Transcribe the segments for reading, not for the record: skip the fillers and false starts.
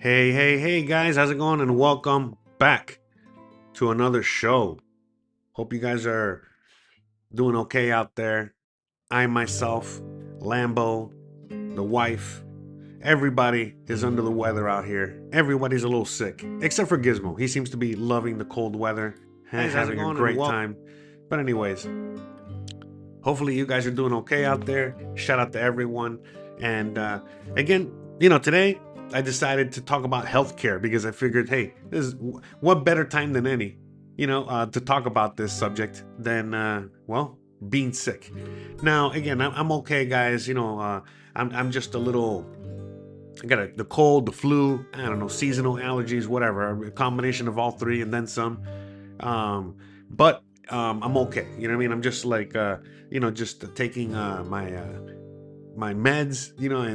Hey, guys, how's it going? And welcome back to another show. Hope you guys are doing okay out there. I myself, Lambo, the wife, everybody is under the weather out here. Everybody's a little sick, except for Gizmo. He seems to be loving the cold weather, Guys, how's it having a going? And great time. But, anyways, hopefully you guys are doing okay out there. Shout out to everyone. And again, today I decided to talk about healthcare because I figured, hey, this is what better time than any, to talk about this subject than, well, being sick. Now, again, I'm okay, guys. I'm just a little. I got the cold, the flu. I don't know, seasonal allergies, whatever. A combination of all three and then some. But I'm okay. You know what I mean? I'm just like just taking my meds,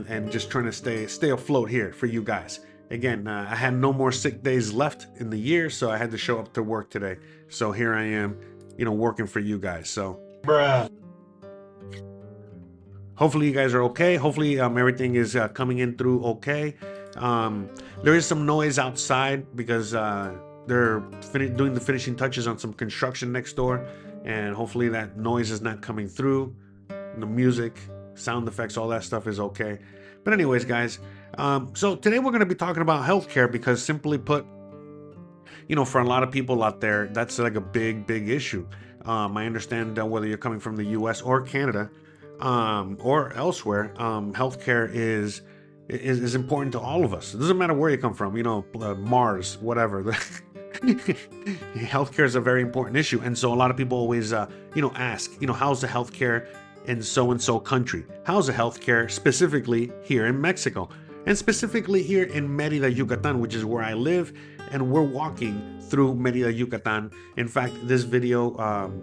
and just trying to stay afloat here for you guys. Again, I had no more sick days left in the year, so I had to show up to work today. So here I am, working for you guys. So bruh. hopefully you guys are okay. Hopefully everything is coming in through okay. Um, there is some noise outside because they're doing the finishing touches on some construction next door, and hopefully that noise is not coming through. The music, sound effects, all that stuff is okay. But anyways, guys, so today we're going to be talking about healthcare because simply put, for a lot of people out there, that's like a big issue. I understand whether you're coming from the U.S. or Canada, or elsewhere, healthcare is important to all of us. It doesn't matter where you come from, Mars, whatever. Healthcare is a very important issue, and so a lot of people always, ask, how's the healthcare in so and so country? How's the healthcare specifically here in Mexico? And specifically here in Mérida, Yucatan, which is where I live, and we're walking through Mérida, Yucatan. In fact, this video,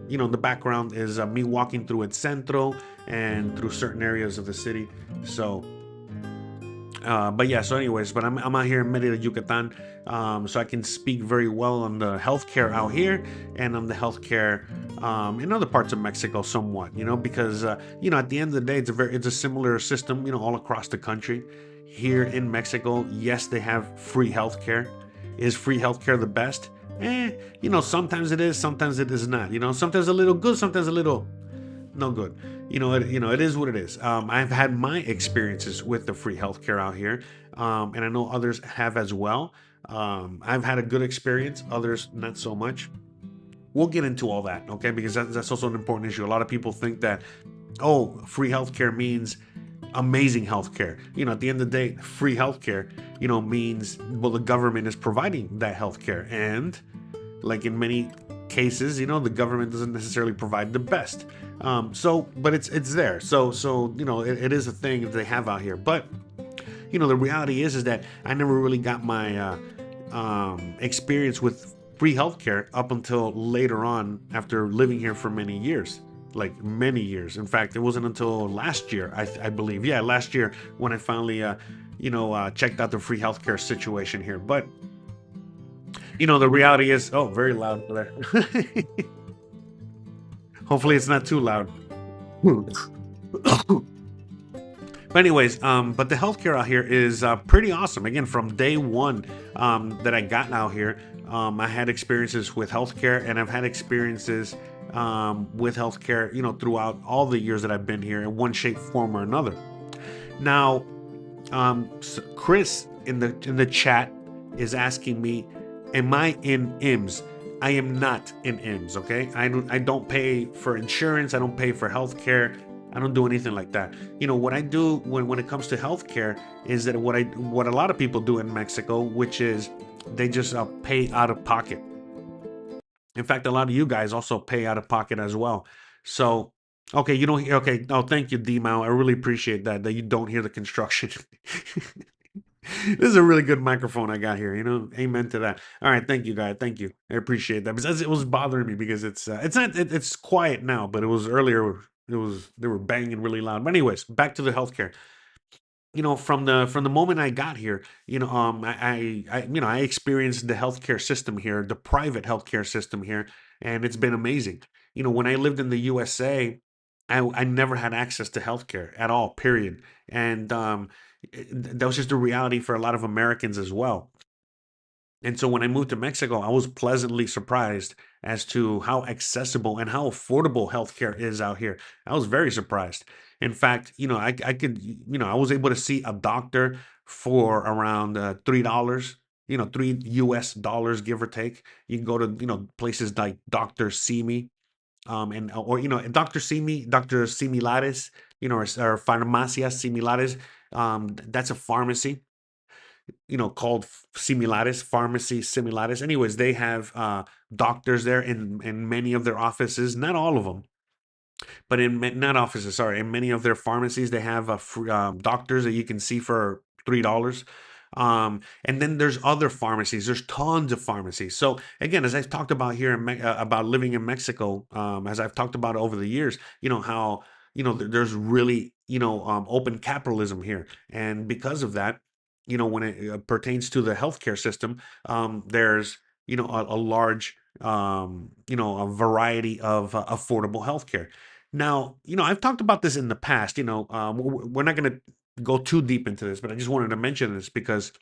the background is me walking through El Centro and through certain areas of the city. So, but yeah, so anyways, but I'm out here in Mérida, Yucatan, so I can speak very well on the healthcare out here and on the healthcare in other parts of Mexico somewhat, because, at the end of the day, it's a similar system, all across the country. Here in Mexico, yes, they have free healthcare. Is free healthcare the best? Sometimes it is, sometimes it is not. Sometimes a little good, sometimes a little no good. It is what it is. I've had my experiences with the free healthcare out here, and I know others have as well. I've had a good experience, others not so much. We'll get into all that, okay? Because that's also an important issue. A lot of people think that, oh, free healthcare means amazing healthcare. At the end of the day, free healthcare, means, well, the government is providing that healthcare, and like in many cases, the government doesn't necessarily provide the best. But it's there. It is a thing that they have out here. But the reality is that I never really got my experience with free healthcare up until later on after living here for many years. Like many years. In fact, it wasn't until last year, I believe. Yeah, last year when I finally, checked out the free healthcare situation here. But the reality is, oh, very loud there. Hopefully, it's not too loud. But anyways, but the healthcare out here is pretty awesome. Again, from day one that I got out here, I had experiences with healthcare, and I've had experiences with healthcare, throughout all the years that I've been here in one shape, form, or another. Now, Chris in the chat is asking me, am I in IMSS? I am not in IMSS, okay? I don't pay for insurance. I don't pay for healthcare. I don't do anything like that. What I do when it comes to healthcare is that what a lot of people do in Mexico, which is they just pay out of pocket. In fact, a lot of you guys also pay out of pocket as well. So, okay, you don't hear. Okay, oh, thank you, D-Mao. I really appreciate that you don't hear the construction. This is a really good microphone I got here. Amen to that. All right, thank you, guys. Thank you. I appreciate that because it was bothering me because it's quiet now, but it was earlier. They were banging really loud. But anyways, back to the healthcare. From the moment I got here, I experienced the healthcare system here, the private healthcare system here, and it's been amazing. When I lived in the USA, I never had access to healthcare at all, period. And that was just a reality for a lot of Americans as well. And so when I moved to Mexico, I was pleasantly surprised as to how accessible and how affordable healthcare is out here. I was very surprised. In fact, I could, I was able to see a doctor for around $3, 3 US dollars, give or take. You can go to, places like Doctor Simi, and or Doctor Simi, Doctor Similares, or Farmacias Similares. That's a pharmacy, called Similares, Pharmacy Similares. Anyways, they have doctors there in many of their offices, not all of them, but not offices, sorry, in many of their pharmacies, they have free, doctors that you can see for $3. And then there's other pharmacies. There's tons of pharmacies. So again, as I've talked about here about living in Mexico, as I've talked about over the years, how there's really open capitalism here, and because of that, when it pertains to the healthcare system, there's a large a variety of affordable healthcare. Now, I've talked about this in the past. We're not going to go too deep into this, but I just wanted to mention this because,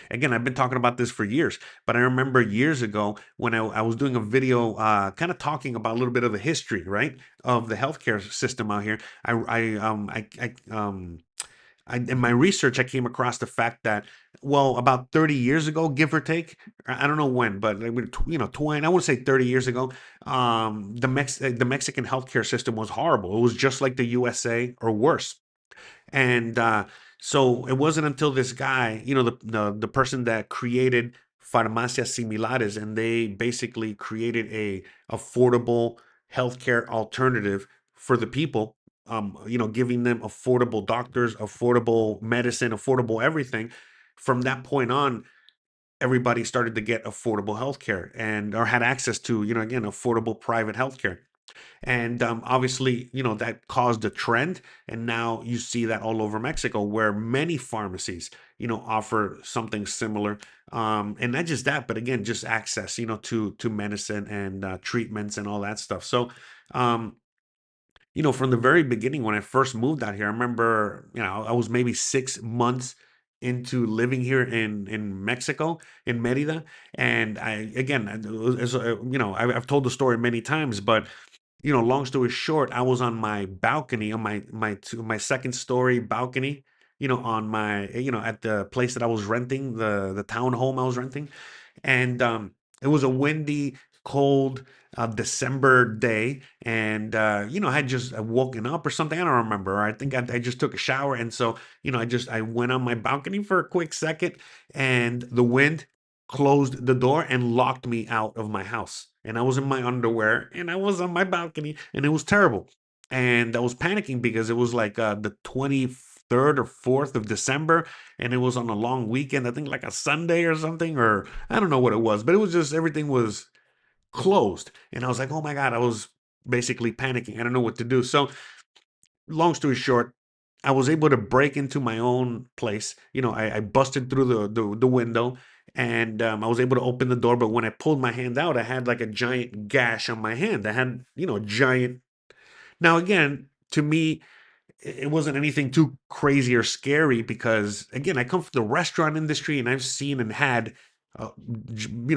again, I've been talking about this for years. But I remember years ago when I was doing a video, kind of talking about a little bit of the history, right, of the healthcare system out here. In my research, I came across the fact that, well, about 30 years ago, give or take, I don't know when, but I mean, 20, I want to say 30 years ago, the Mexican healthcare system was horrible. It was just like the USA or worse. And so it wasn't until this guy, the person that created Farmacias Similares, and they basically created a affordable healthcare alternative for the people, giving them affordable doctors, affordable medicine, affordable everything. From that point on, everybody started to get affordable healthcare and or had access to, again, affordable private healthcare. And obviously, that caused a trend. And now you see that all over Mexico, where many pharmacies, offer something similar. And not just that, but again, just access, to medicine and treatments and all that stuff. So, um, from the very beginning, when I first moved out here, I remember, I was maybe 6 months into living here in Mexico, in Merida. And I, again, I've told the story many times, but long story short, I was on my balcony, on my second story balcony, on my, at the place that I was renting, the townhome I was renting. And it was a windy, cold December day. And, I had just woken up or something. I don't remember. I think I just took a shower. And so, I went on my balcony for a quick second, and the wind closed the door and locked me out of my house. And I was in my underwear and I was on my balcony, and it was terrible. And I was panicking because it was like the 23rd or 4th of December, and it was on a long weekend, I think like a Sunday or something, or I don't know what it was, but it was just everything was closed. And I was like, oh my God, I was basically panicking. I don't know what to do. So, long story short, I was able to break into my own place. I busted through the window, and I was able to open the door. But when I pulled my hand out, I had like a giant gash on my hand. I had, a giant. Now, again, to me, it wasn't anything too crazy or scary because, again, I come from the restaurant industry, and I've seen and had uh,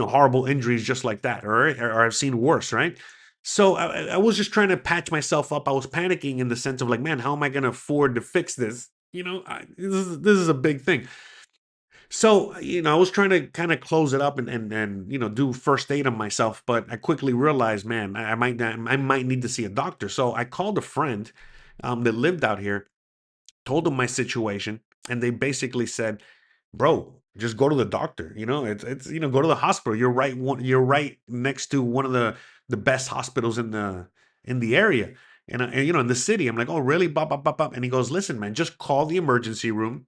horrible injuries just like that, or I've seen worse, right? So I was just trying to patch myself up. I was panicking in the sense of like, man, how am I going to afford to fix this? This is a big thing. So, I was trying to kind of close it up and do first aid on myself, but I quickly realized, man, I might need to see a doctor. So I called a friend that lived out here, told them my situation, and they basically said, "Bro, just go to the doctor. It's go to the hospital. You're right next to one of the best hospitals in the area, and in the city." I'm like, "Oh, really?" Bop, bop, bop, bop. And he goes, "Listen, man, just call the emergency room,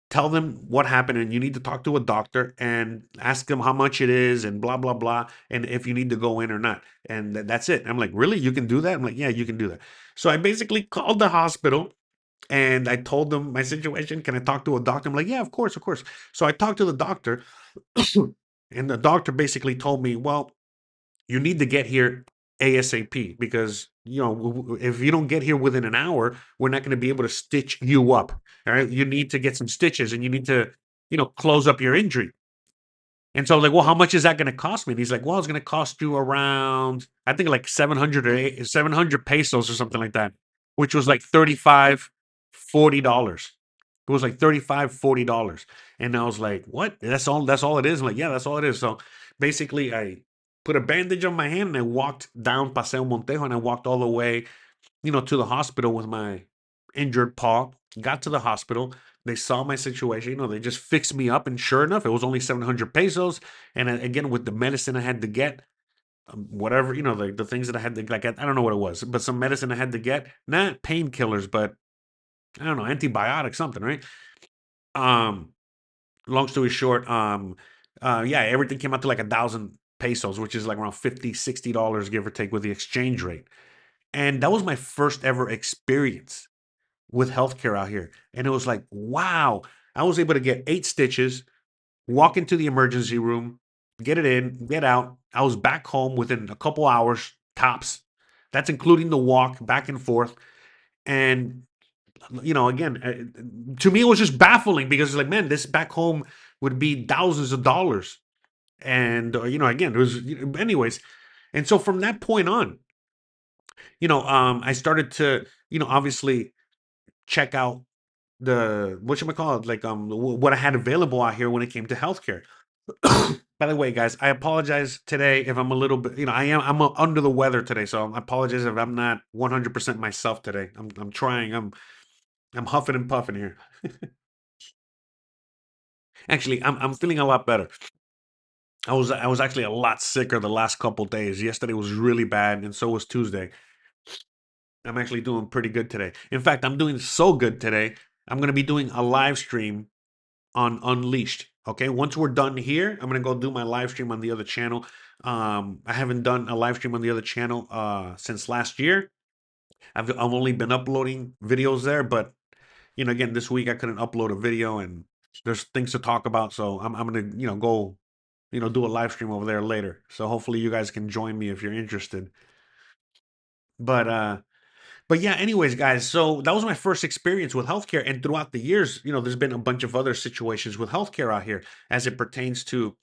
tell them what happened, and you need to talk to a doctor, and ask them how much it is, and blah blah blah, and if you need to go in or not, and that's it." I'm like, "Really? You can do that?" I'm like, "Yeah, you can do that." So I basically called the hospital, and I told them my situation. "Can I talk to a doctor?" I'm like, "Yeah, of course, of course." So I talked to the doctor, and the doctor basically told me, "Well, you need to get here ASAP, because if you don't get here within an hour, we're not going to be able to stitch you up. All right, you need to get some stitches, and you need to close up your injury. And so I was like, well, how much is that going to cost me? And he's like, well, it's going to cost you around, I think, like 700 pesos or something like that, which was like 35, $40. It was like 35, $40. And I was like, what? That's all it is? I'm like, yeah, that's all it is. So basically I put a bandage on my hand and I walked down Paseo Montejo, and I walked all the way, to the hospital with my injured paw. Got to the hospital. They saw my situation. They just fixed me up, and sure enough, it was only 700 pesos. And again, with the medicine I had to get, whatever, the things that I had to, like, I don't know what it was, but some medicine I had to get, not painkillers, but I don't know, antibiotics, something, right? Um, Long story short, yeah, everything came out to like 1,000 pesos, which is like around 50, $60, give or take, with the exchange rate. And that was my first ever experience with healthcare out here. And it was like, wow, I was able to get 8 stitches, walk into the emergency room, get it in, get out. I was back home within a couple hours tops. That's including the walk back and forth. And, again, to me, it was just baffling, because it's like, man, this back home would be thousands of dollars. And, again, it was, anyways. And so from that point on, I started to, obviously check out the whatchamacallit, like, what I had available out here when it came to healthcare. By the way, guys, I apologize today if I'm a little bit, I'm under the weather today, so I apologize if I'm not 100% myself today. I'm trying. I'm huffing and puffing here. Actually, I'm feeling a lot better. I was actually a lot sicker the last couple days. Yesterday was really bad, and so was Tuesday. I'm actually doing pretty good today. In fact, I'm doing so good today. I'm going to be doing a live stream on Unleashed. Okay, once we're done here, I'm gonna go do my live stream on the other channel. I haven't done a live stream on the other channel since last year. I've only been uploading videos there, but again, this week I couldn't upload a video, and there's things to talk about, so I'm gonna go do a live stream over there later. So hopefully you guys can join me if you're interested. But yeah, anyways, guys, so that was my first experience with healthcare. And throughout the years, there's been a bunch of other situations with healthcare out here as it pertains to,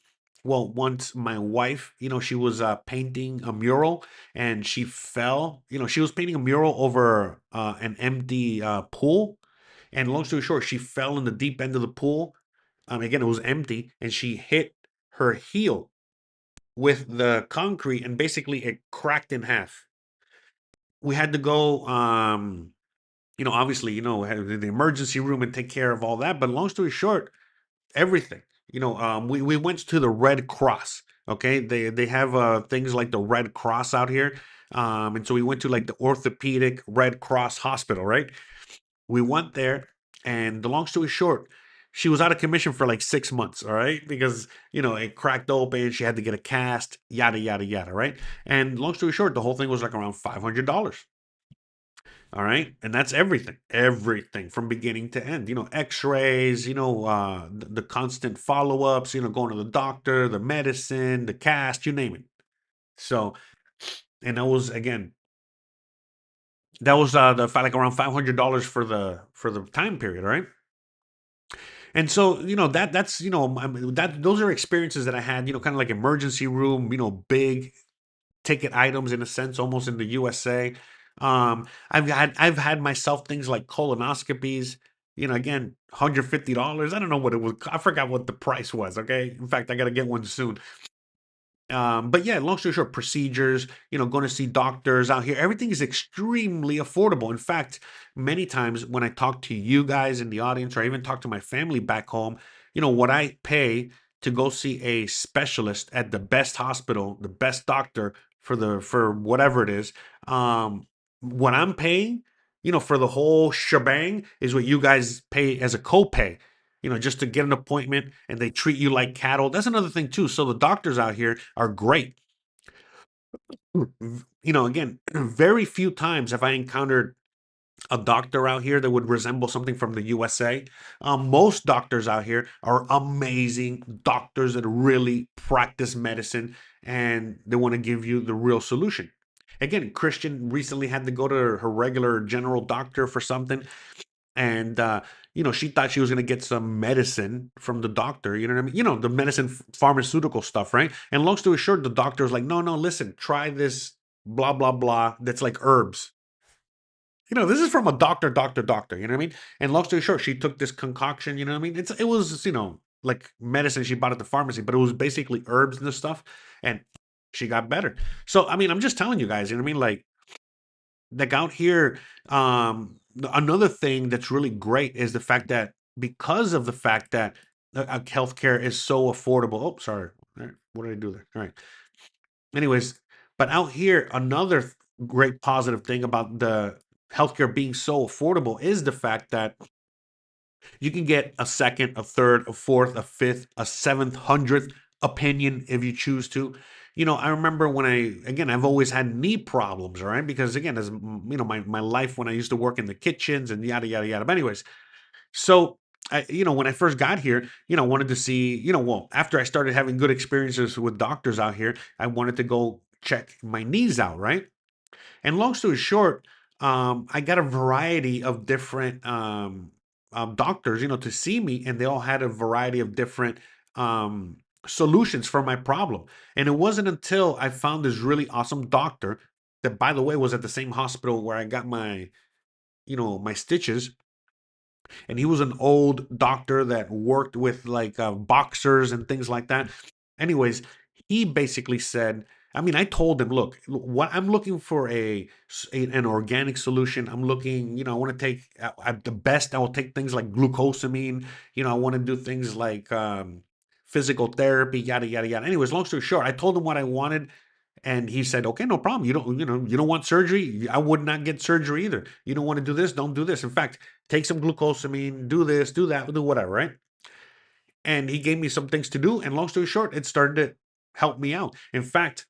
well, once my wife, she was painting a mural, and she fell. She was painting a mural over an empty pool. And long story short, she fell in the deep end of the pool. Again, it was empty, and she hit her heel with the concrete, and basically it cracked in half. We had to go, obviously, the emergency room and take care of all that. But long story short, everything, we went to the Red Cross. Okay, they have things like the Red Cross out here, and so we went to like the orthopedic Red Cross hospital, right? We went there, and the long story short, she was out of commission for like 6 months, all right, because it cracked open, she had to get a cast, yada yada yada, right? And long story short, the whole thing was like around $500. All right. And that's everything from beginning to end, x-rays, the constant follow-ups, going to the doctor, the medicine, the cast, you name it. So, and that was, again, that was like around $500 for the time period, right? And so, that's, that those are experiences that I had, kind of like emergency room, big ticket items, in a sense, almost in the USA. I've had myself things like colonoscopies. Again, $150. I don't know what it was. I forgot what the price was. Okay, in fact, I gotta get one soon. But yeah, long story short, procedures, going to see doctors out here, everything is extremely affordable. In fact, many times when I talk to you guys in the audience, or I even talk to my family back home, what I pay to go see a specialist at the best hospital, the best doctor, for whatever it is, what I'm paying, for the whole shebang, is what you guys pay as a copay, just to get an appointment, and they treat you like cattle. That's another thing too. So the doctors out here are great. Again, very few times have I encountered a doctor out here that would resemble something from the USA. Most doctors out here are amazing doctors that really practice medicine, and they want to give you the real solution. again, Christian recently had to go to her regular general doctor for something, and she thought she was going to get some medicine from the doctor, you know what I mean, the medicine, pharmaceutical stuff, right? And long story short, the doctor was like, no, no, listen, try this blah blah blah, that's like herbs. This is from a doctor, you know what I mean? And long story short, she took this concoction, you know what I mean? It was, like medicine she bought at the pharmacy, but it was basically herbs and this stuff, and she got better. So I mean, I'm just telling you guys, you know what I mean? Like out here, another thing that's really great is the fact that, because of the fact that healthcare is so affordable. Oh, sorry. All right, what did I do there? All right. Anyways, but out here, another great positive thing about the healthcare being so affordable is the fact that you can get a second, a third, a fourth, a fifth, a seventh, hundredth opinion if you choose to. I remember when I've always had knee problems, right? Because again, as my life when I used to work in the kitchens and yada yada yada. But anyways, so when I first got here, wanted to see, well, after I started having good experiences with doctors out here, I wanted to go check my knees out, right? And long story short, I got a variety of different doctors, to see me, and they all had a variety of different solutions for my problem. And it wasn't until I found this really awesome doctor that, by the way, was at the same hospital where I got my stitches, and he was an old doctor that worked with like boxers and things like that. Anyways, he basically said, I mean, I told him, look, what I'm looking for an organic solution. I'm looking, I want to take at the best. I will take things like glucosamine. I want to do things like physical therapy, yada yada yada. Anyways, long story short, I told him what I wanted, and he said, "Okay, no problem. You don't want surgery. I would not get surgery either. You don't want to do this. Don't do this. In fact, take some glucosamine. Do this. Do that. Do whatever." Right? And he gave me some things to do. And long story short, it started to help me out. In fact,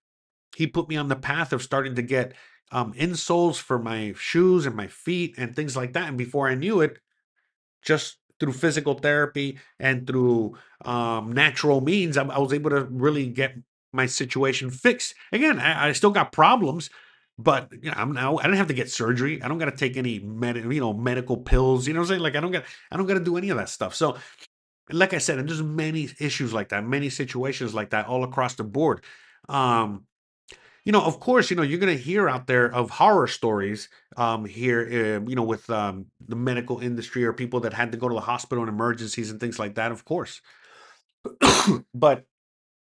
he put me on the path of starting to get insoles for my shoes and my feet and things like that. And before I knew it, just through physical therapy and through natural means, I was able to really get my situation fixed. Again, I still got problems, but I don't have to get surgery. I don't got to take any medical pills. You know what I'm saying? Like I don't got to do any of that stuff. So, like I said, and there's many issues like that, many situations like that all across the board. Um, of course, you're going to hear out there of horror stories here, with the medical industry, or people that had to go to the hospital in emergencies and things like that, of course. But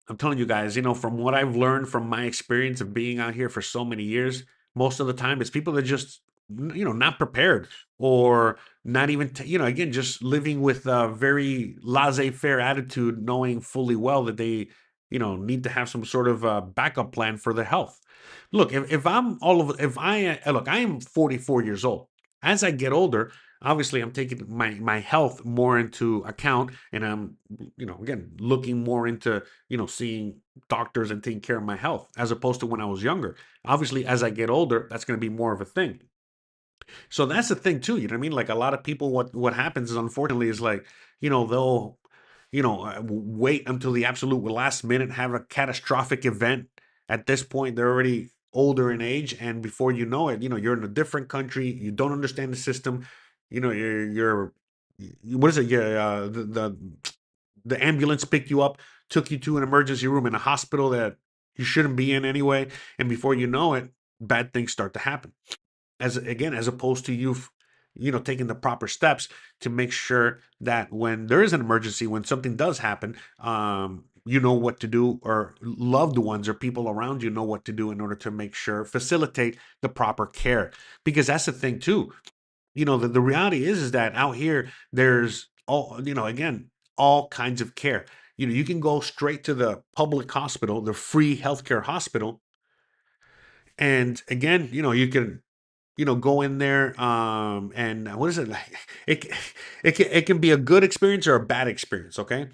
I'm telling you guys, from what I've learned from my experience of being out here for so many years, most of the time it's people that just, not prepared, or not even, again, just living with a very laissez-faire attitude, knowing fully well that they, need to have some sort of backup plan for their health. Look, look, I am 44 years old. As I get older, obviously I'm taking my health more into account, and I'm, again, looking more into, seeing doctors and taking care of my health, as opposed to when I was younger. Obviously, as I get older, that's going to be more of a thing. So that's the thing too. You know what I mean? Like a lot of people, what happens is, unfortunately, is like, they'll, wait until the absolute last minute, have a catastrophic event. At this point, they're already older in age, and before you know it, you're in a different country. You don't understand the system. What is it? Yeah, the ambulance picked you up, took you to an emergency room in a hospital that you shouldn't be in anyway, and before you know it, bad things start to happen. As opposed to you, taking the proper steps to make sure that when there is an emergency, when something does happen, you know what to do, or loved ones or people around you know what to do in order to make sure, facilitate the proper care. Because that's the thing too. The reality is that out here there's all kinds of care. You can go straight to the public hospital, the free healthcare hospital, and again, you can go in there, and what is it like? It can be a good experience or a bad experience. Okay,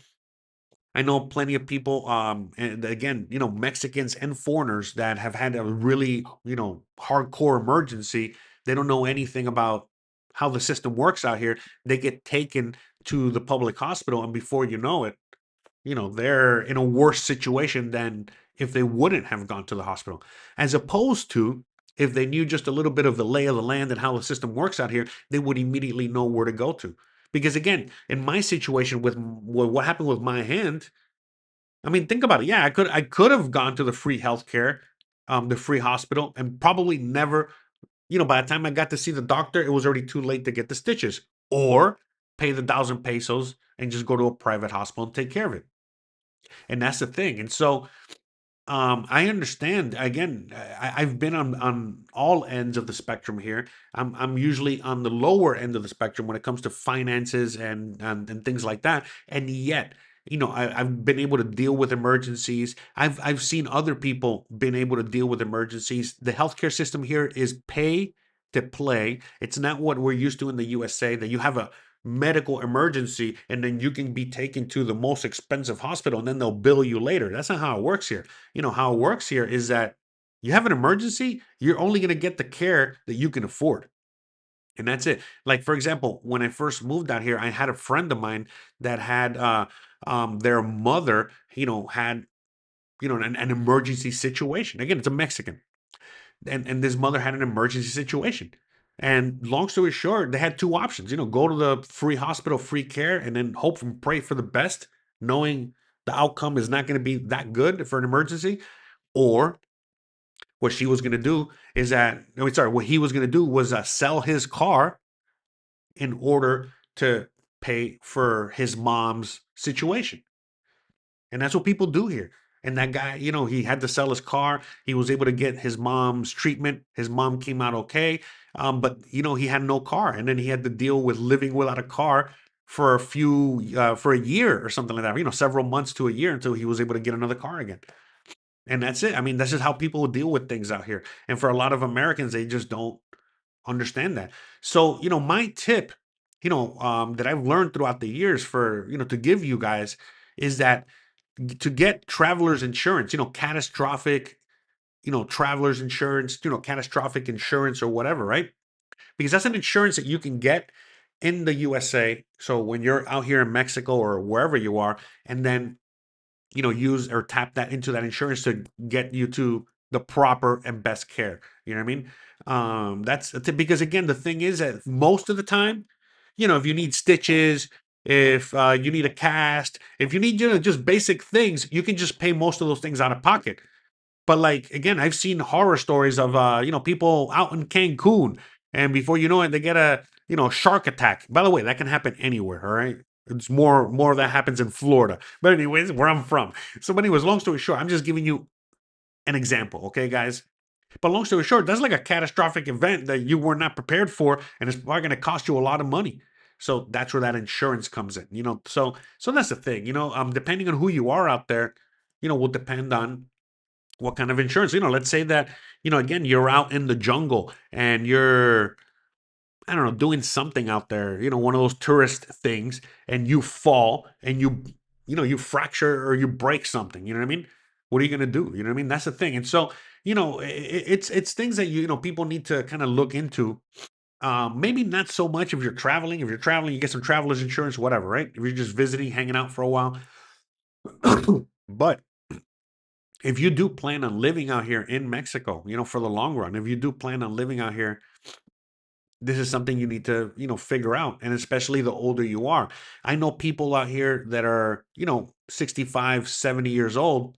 I know plenty of people, and again, Mexicans and foreigners that have had a really, hardcore emergency. They don't know anything about how the system works out here. They get taken to the public hospital, and before you know it, they're in a worse situation than if they wouldn't have gone to the hospital. As opposed to If they knew just a little bit of the lay of the land and how the system works out here, they would immediately know where to go to. Because again, in my situation with what happened with my hand, I mean, think about it. Yeah, I could have gone to the free healthcare, the free hospital, and probably never, by the time I got to see the doctor, it was already too late to get the stitches, or pay the 1,000 pesos and just go to a private hospital and take care of it. And that's the thing. And so I understand. Again, I've been on all ends of the spectrum here. I'm usually on the lower end of the spectrum when it comes to finances and things like that. And yet, I've been able to deal with emergencies. I've seen other people been able to deal with emergencies. The healthcare system here is pay to play. It's not what we're used to in the USA, that you have a medical emergency and then you can be taken to the most expensive hospital and then they'll bill you later. That's not how it works here. How it works here is that you have an emergency, you're only going to get the care that you can afford. And that's it. Like, for example, when I first moved out here, I had a friend of mine that had their mother, had, an emergency situation. Again, it's a Mexican. And this mother had an emergency situation. And long story short, they had two options, go to the free hospital, free care, and then hope and pray for the best, knowing the outcome is not going to be that good for an emergency. Or what she was going to do is that, no, sorry, what he was going to do was sell his car in order to pay for his mom's situation. And that's what people do here. And that guy, he had to sell his car. He was able to get his mom's treatment. His mom came out okay. But, he had no car. And then he had to deal with living without a car for a year or something like that, several months to a year until he was able to get another car again. And that's it. I mean, that's just how people deal with things out here. And for a lot of Americans, they just don't understand that. So, my tip, that I've learned throughout the years for, to give you guys is that to get traveler's insurance, catastrophic, traveler's insurance, catastrophic insurance or whatever, right? Because that's an insurance that you can get in the USA. So when you're out here in Mexico or wherever you are, and then use or tap that into that insurance to get you to the proper and best care. You know what I mean? That's because again, the thing is that most of the time, if you need stitches, if you need a cast, if you need, just basic things, you can just pay most of those things out of pocket. But like again, I've seen horror stories of people out in Cancun, and before you know it, they get a shark attack. By the way, that can happen anywhere. All right, it's more of that happens in Florida. But anyways, where I'm from. So, anyways, long story short, I'm just giving you an example, okay, guys. But long story short, that's like a catastrophic event that you were not prepared for, and it's probably going to cost you a lot of money. So that's where that insurance comes in. So that's the thing. Depending on who you are out there, will depend on what kind of insurance. Let's say that, again, you're out in the jungle and you're, I don't know, doing something out there, one of those tourist things, and you fall and you fracture or you break something, you know what I mean? What are you going to do? You know what I mean? That's the thing. And so, it's things that, people need to kind of look into. Maybe not so much if you're traveling. If you're traveling, you get some traveler's insurance, whatever, right? If you're just visiting, hanging out for a while. But if you do plan on living out here in Mexico, for the long run, if you do plan on living out here, this is something you need to, figure out. And especially the older you are. I know people out here that are, 65, 70 years old,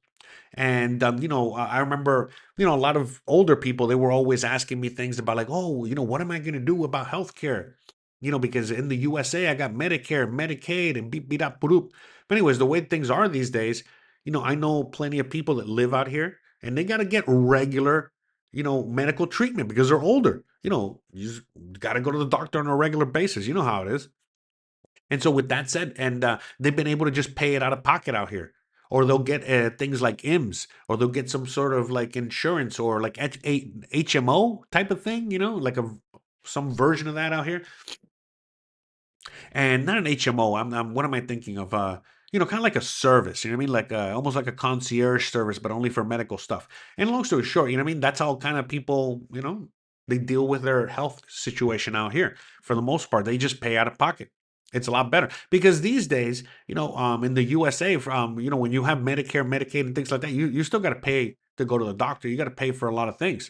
and I remember, a lot of older people, they were always asking me things about like, oh, what am I going to do about healthcare? Because in the USA, I got Medicare, Medicaid, and beep beep up boop. But anyways, the way things are these days, I know plenty of people that live out here, and they got to get regular, medical treatment because they're older. You just got to go to the doctor on a regular basis. You know how it is. And so, with that said, and they've been able to just pay it out of pocket out here, or they'll get things like IMSS, or they'll get some sort of like insurance, or like HMO type of thing, like some version of that out here. And not an HMO. What am I thinking of? Kind of like a service. You know what I mean? Like almost like a concierge service, but only for medical stuff. And long story short, you know what I mean? That's how kind of people, they deal with their health situation out here. For the most part, they just pay out of pocket. It's a lot better because these days, in the USA, when you have Medicare, Medicaid, and things like that, you still got to pay to go to the doctor. You got to pay for a lot of things.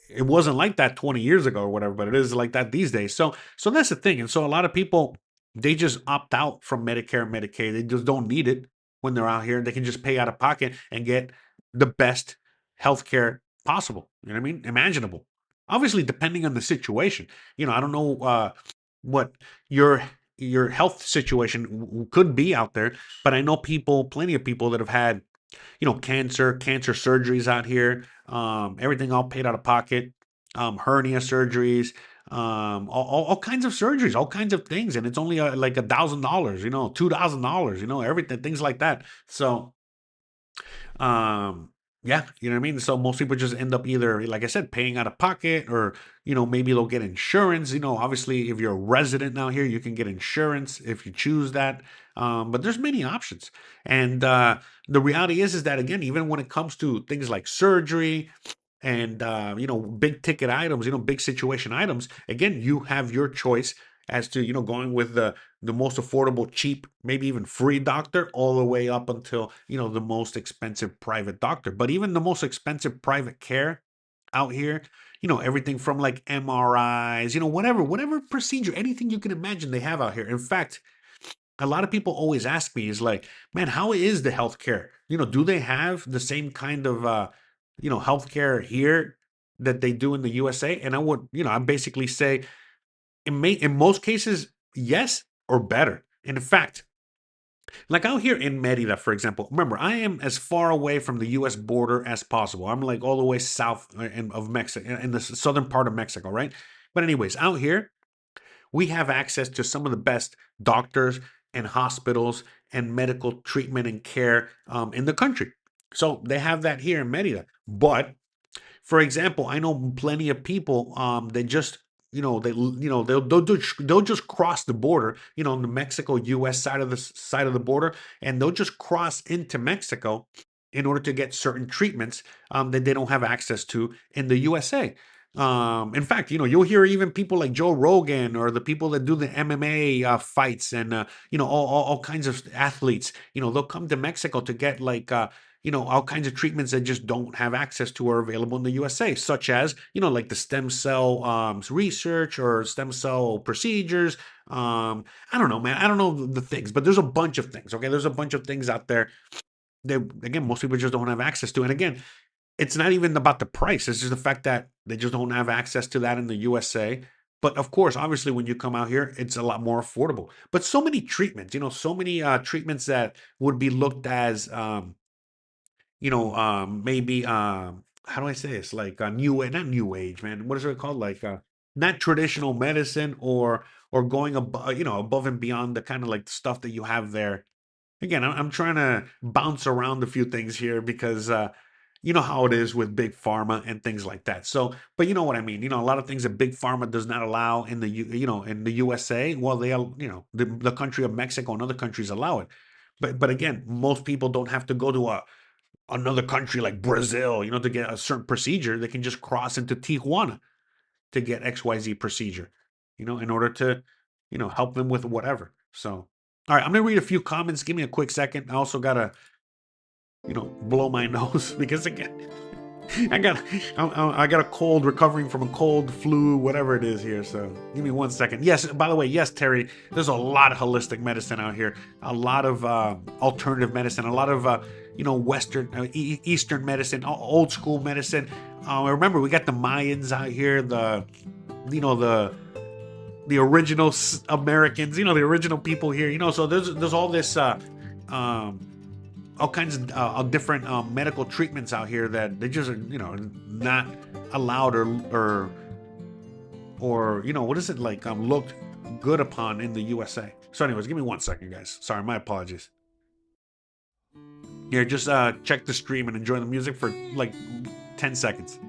it wasn't like that 20 years ago or whatever, but it is like that these days. So that's the thing. And so a lot of people, they just opt out from Medicare and Medicaid. They just don't need it when they're out here. They can just pay out of pocket and get the best health care possible. You know what I mean? Imaginable. Obviously, depending on the situation. I don't know what your health situation could be out there, but I know people, plenty of people that have had cancer surgeries out here, everything all paid out of pocket, hernia surgeries, all kinds of surgeries, all kinds of things, and it's only like $1,000, $2,000, everything, things like that. So um, yeah, you know what I mean? So most people just end up either, like I said, paying out of pocket, or, maybe they'll get insurance. Obviously, if you're a resident out here, you can get insurance if you choose that. But there's many options. And the reality is that, again, even when it comes to things like surgery, and big ticket items, big situation items, again, you have your choice as to going with the most affordable, cheap, maybe even free doctor, all the way up until the most expensive private doctor. But even the most expensive private care out here, everything from like MRIs, whatever procedure, anything you can imagine, they have out here. In fact, a lot of people always ask me is like, man, how is the healthcare? Do they have the same kind of healthcare here that they do in the USA? And I basically say in most cases, yes, or better. And in fact, like out here in Merida, for example, remember, I am as far away from the US border as possible. I'm like all the way south of Mexico, in the southern part of Mexico, right? But anyways, out here, we have access to some of the best doctors and hospitals and medical treatment and care in the country. So they have that here in Merida. But for example, I know plenty of people that just they'll just cross the border, on the Mexico US side of the border, and they'll just cross into Mexico in order to get certain treatments that they don't have access to in the USA. In fact, you'll hear even people like Joe Rogan, or the people that do the MMA fights, and all kinds of athletes. They'll come to Mexico to get like all kinds of treatments that just don't have access to or available in the USA, such as, like the stem cell research or stem cell procedures. I don't know, man. I don't know the things, but there's a bunch of things. Okay. There's a bunch of things out there that, again, most people just don't have access to. And again, it's not even about the price. It's just the fact that they just don't have access to that in the USA. But of course, obviously, when you come out here, it's a lot more affordable. But so many treatments, so many treatments that would be looked as, maybe how do I say this? Like not new age, man. What is it called? Like not traditional medicine, or going above, above and beyond the kind of like stuff that you have there. Again, I'm trying to bounce around a few things here because you know how it is with big pharma and things like that. So, but you know what I mean. A lot of things that big pharma does not allow in the in the USA. Well, the country of Mexico and other countries allow it. But again, most people don't have to go to another country like Brazil, to get a certain procedure. They can just cross into Tijuana to get XYZ procedure, in order to, help them with whatever. So, all right, I'm going to read a few comments. Give me a quick second. I also got to, blow my nose because again, I got I got a cold, recovering from a cold, flu, whatever it is here. So give me 1 second. Yes, by the way, yes, Terry, there's a lot of holistic medicine out here, a lot of alternative medicine, a lot of Western, Eastern medicine, old school medicine. Remember, we got the Mayans out here, the original Americans, the original people here. So there's all this. All kinds of different medical treatments out here that they just are, not allowed, or what is it like, looked good upon in the USA. So anyways, give me 1 second, guys. Sorry, my apologies. Here, just check the stream and enjoy the music for like 10 seconds.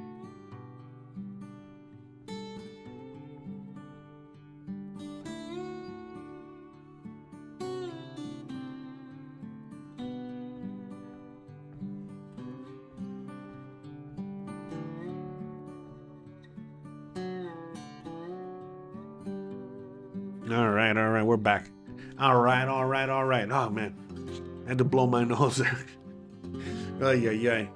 All right, we're back. All right. Oh man, I had to blow my nose. Ay, ay, ay.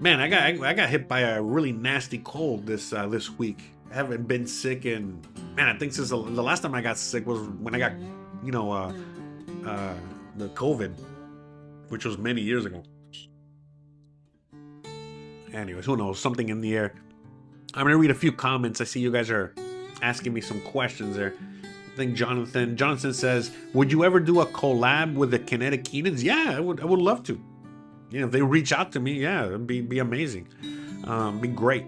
Man, I got hit by a really nasty cold this week. I haven't been sick in, man, I think since the last time I got sick was when I got, you know, uh, the COVID, which was many years ago. Anyways, who knows? Something in the air. I'm gonna read a few comments. I see you guys are asking me some questions there. I think Jonathan says, "Would you ever do a collab with the Kinetic Keenans?" Yeah, I would love to. You know, if they reach out to me, yeah, it'd be amazing. Be great.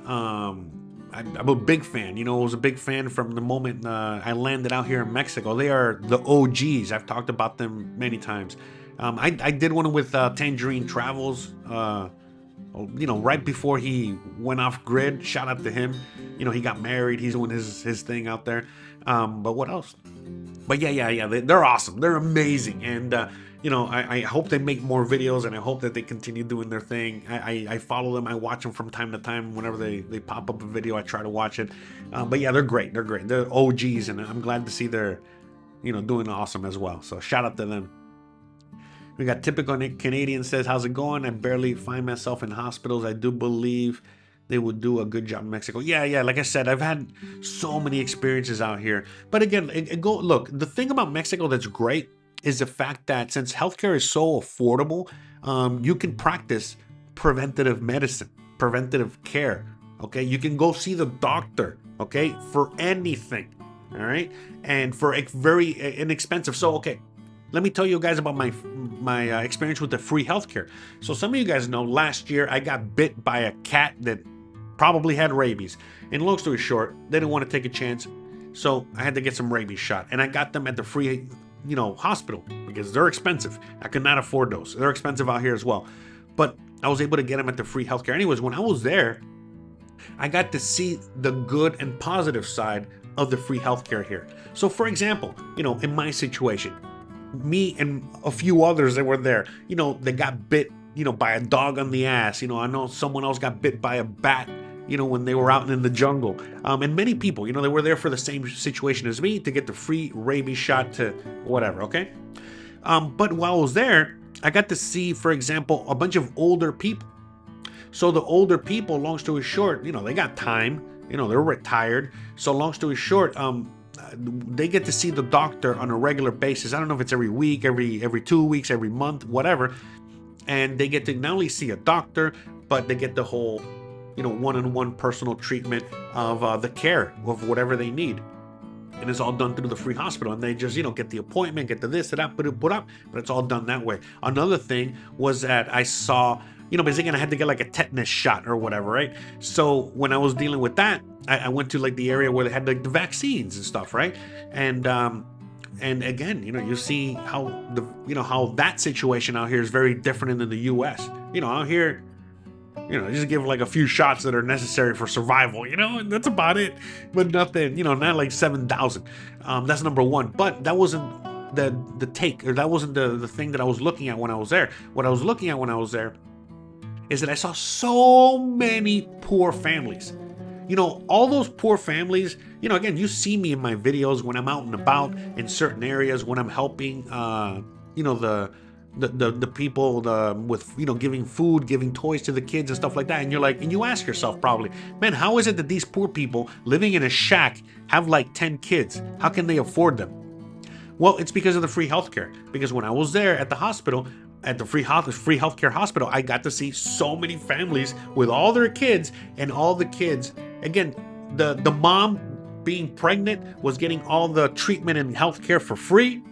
I'm a big fan. You know, I was a big fan from the moment I landed out here in Mexico. They are the OGs. I've talked about them many times. I did one with Tangerine Travels. You know, right before he went off grid. Shout out to him. You know, he got married. He's doing his thing out there. But what else? But yeah. They're awesome. They're amazing. And you know, I hope they make more videos, and I hope that they continue doing their thing. I follow them. I watch them from time to time. Whenever they pop up a video, I try to watch it. But yeah, they're great. They're great. They're OGs, and I'm glad to see they're, you know, doing awesome as well. So shout out to them. We got Typical Canadian says, "How's it going? I barely find myself in hospitals. I do believe they would do a good job in Mexico." Yeah. Like I said, I've had so many experiences out here. But again, look, the thing about Mexico that's great is the fact that since healthcare is so affordable, you can practice preventative medicine, preventative care. Okay, you can go see the doctor. Okay, for anything. All right, and for very inexpensive. So okay. Let me tell you guys about my experience with the free healthcare. So some of you guys know last year I got bit by a cat that probably had rabies. And long story short, they didn't want to take a chance, so I had to get some rabies shot. And I got them at the free, you know, hospital because they're expensive. I could not afford those. They're expensive out here as well. But I was able to get them at the free healthcare. Anyways, when I was there, I got to see the good and positive side of the free healthcare here. So for example, you know, in my situation, me and a few others that were there, you know, they got bit, you know, by a dog on the ass. You know, I know someone else got bit by a bat, you know, when they were out in the jungle. And many people, you know, they were there for the same situation as me to get the free rabies shot to whatever, okay? But while I was there, I got to see, for example, a bunch of older people. So the older people, long story short, you know, they got time, you know, they're retired. So long story short, they get to see the doctor on a regular basis. I don't know if it's every week, every 2 weeks, every month, whatever. And they get to not only see a doctor, but they get the whole, you know, one-on-one personal treatment of the care of whatever they need. And it's all done through the free hospital. And they just, you know, get the appointment, get the this, that, but it's all done that way. Another thing was that I saw, you know, basically I had to get like a tetanus shot or whatever, right? So when I was dealing with that, I went to like the area where they had like the vaccines and stuff, right? And again, you know, you see how how that situation out here is very different than the U.S. You know, out here, you know, just give like a few shots that are necessary for survival, you know, and that's about it. But nothing, you know, not like 7,000. That's number one. But that wasn't the take, or that wasn't the thing that I was looking at when I was there. What I was looking at when I was there is that I saw so many poor families. You know, all those poor families, you know, again, you see me in my videos when I'm out and about in certain areas, when I'm helping, you know, the people with, you know, giving food, giving toys to the kids and stuff like that. And you're like, and you ask yourself probably, man, how is it that these poor people living in a shack have like 10 kids? How can they afford them? Well, it's because of the free healthcare. Because when I was there at the hospital, at the free healthcare hospital, I got to see so many families with all their kids, and all the kids, again, the mom being pregnant was getting all the treatment and healthcare for free.